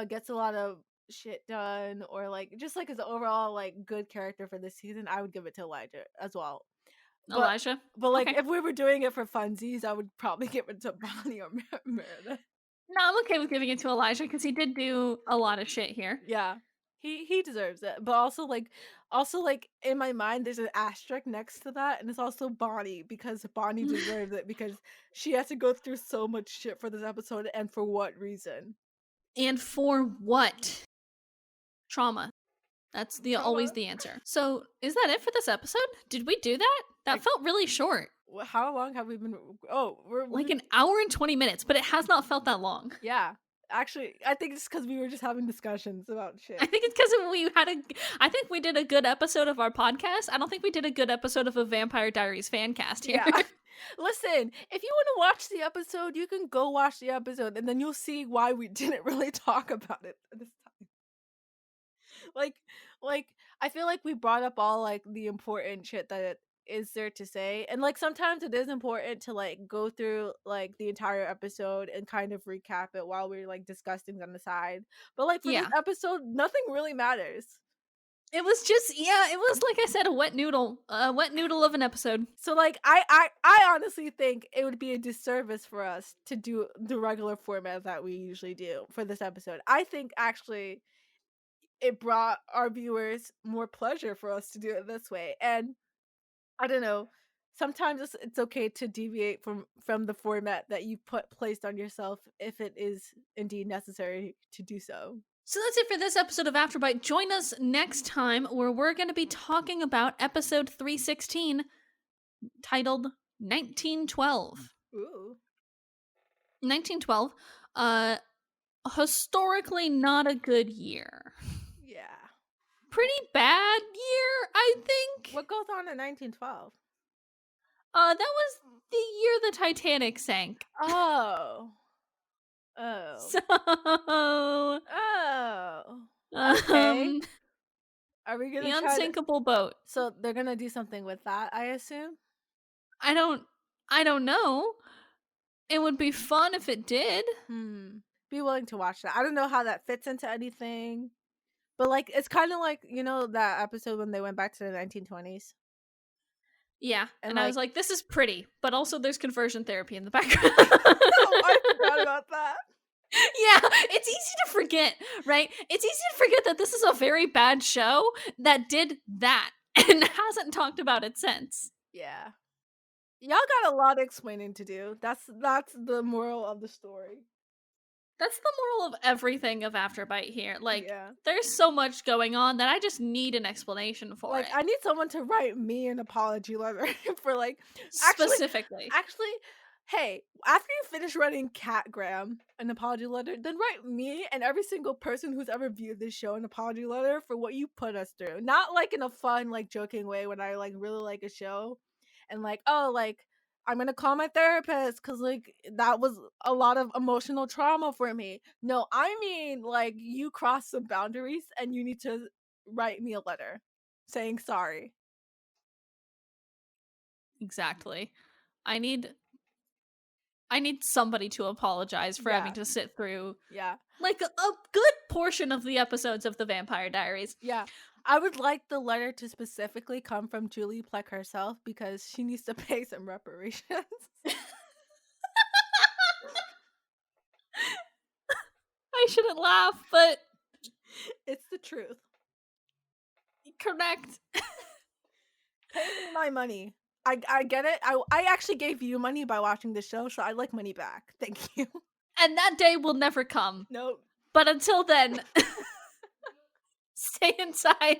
gets a lot of shit done, or like just like his overall like good character for this season, I would give it to Elijah as well. But Elijah. like Okay. if we were doing it for funsies, I would probably give it to Bonnie or Meredith. No, I'm okay with giving it to Elijah because he did do a lot of shit here. Yeah. He deserves it. But also like in my mind there's an asterisk next to that, and it's also Bonnie because Bonnie deserves it because she has to go through so much shit for this episode, and for what reason? And for what? Trauma. That's always Trauma. the answer. So, is that it for this episode? Did we do that? That Like, felt really short. how long have we been? Oh, Like an hour and 20 minutes, but it has not felt that long. Yeah. Actually, I think it's because we were just having discussions about shit. I think it's because I think we did a good episode of our podcast. I don't think we did a good episode of a Vampire Diaries fan cast here. Yeah. Listen, if you want to watch the episode, you can go watch the episode, and then you'll see why we didn't really talk about it this time. Like I feel like we brought up all like the important shit that is there to say, and like sometimes it is important to like go through like the entire episode and kind of recap it while we're like discussing on the side. But like for this episode, nothing really matters. It was just it was like I said, a wet noodle of an episode. So like I honestly think it would be a disservice for us to do the regular format that we usually do for this episode. I think actually it brought our viewers more pleasure for us to do it this way. And I don't know, sometimes it's okay to deviate from the format that you placed on yourself if it is indeed necessary to do so. So that's it for this episode of Afterbite. Join us next time where we're going to be talking about episode 316 titled 1912. Ooh. 1912. Historically not a good year. Yeah. Pretty bad year, I think. What goes on in 1912? That was the year the Titanic sank. Oh. So okay. Are we gonna the unsinkable boat? So they're gonna do something with that, I assume? I don't know. It would be fun if it did. Be willing to watch that. I don't know how that fits into anything. But like it's kind of like, you know, that episode when they went back to the 1920s. Yeah, and like, I was like, this is pretty, but also there's conversion therapy in the background. Oh, I forgot about that. Yeah, it's easy to forget, right? It's easy to forget that this is a very bad show that did that and hasn't talked about it since. Yeah. Y'all got a lot of explaining to do. That's the moral of the story. That's the moral of everything of Afterbite here. Like, yeah. There's so much going on that I just need an explanation for like, it. I need someone to write me an apology letter for like specifically. Actually, hey, after you finish writing Cat Graham an apology letter, then write me and every single person who's ever viewed this show an apology letter for what you put us through. Not like in a fun, like joking way when I like really like a show and like, oh, like I'm gonna call my therapist because like that was a lot of emotional trauma for me. No, I mean like you crossed some boundaries and you need to write me a letter saying sorry. Exactly. I need somebody to apologize for having Yeah. to sit through Yeah. like a good portion of the episodes of the Vampire Diaries. Yeah. I would like the letter to specifically come from Julie Plec herself because she needs to pay some reparations. I shouldn't laugh, but It's the truth. correct. Pay me my money. I get it. I actually gave you money by watching the show, so I'd like money back. Thank you. And that day will never come. Nope. But until then, stay inside,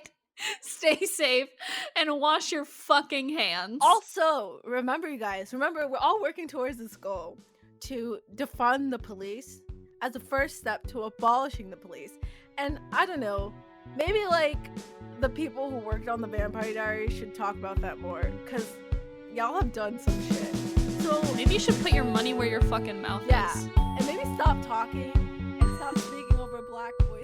stay safe, and wash your fucking hands. Also, remember, you guys, remember, we're all working towards this goal to defund the police as a first step to abolishing the police. And I don't know, maybe like the people who worked on the Vampire Diaries should talk about that more because y'all have done some shit. So maybe you should put your money where your fucking mouth yeah, is. and maybe stop talking and stop speaking over Black women.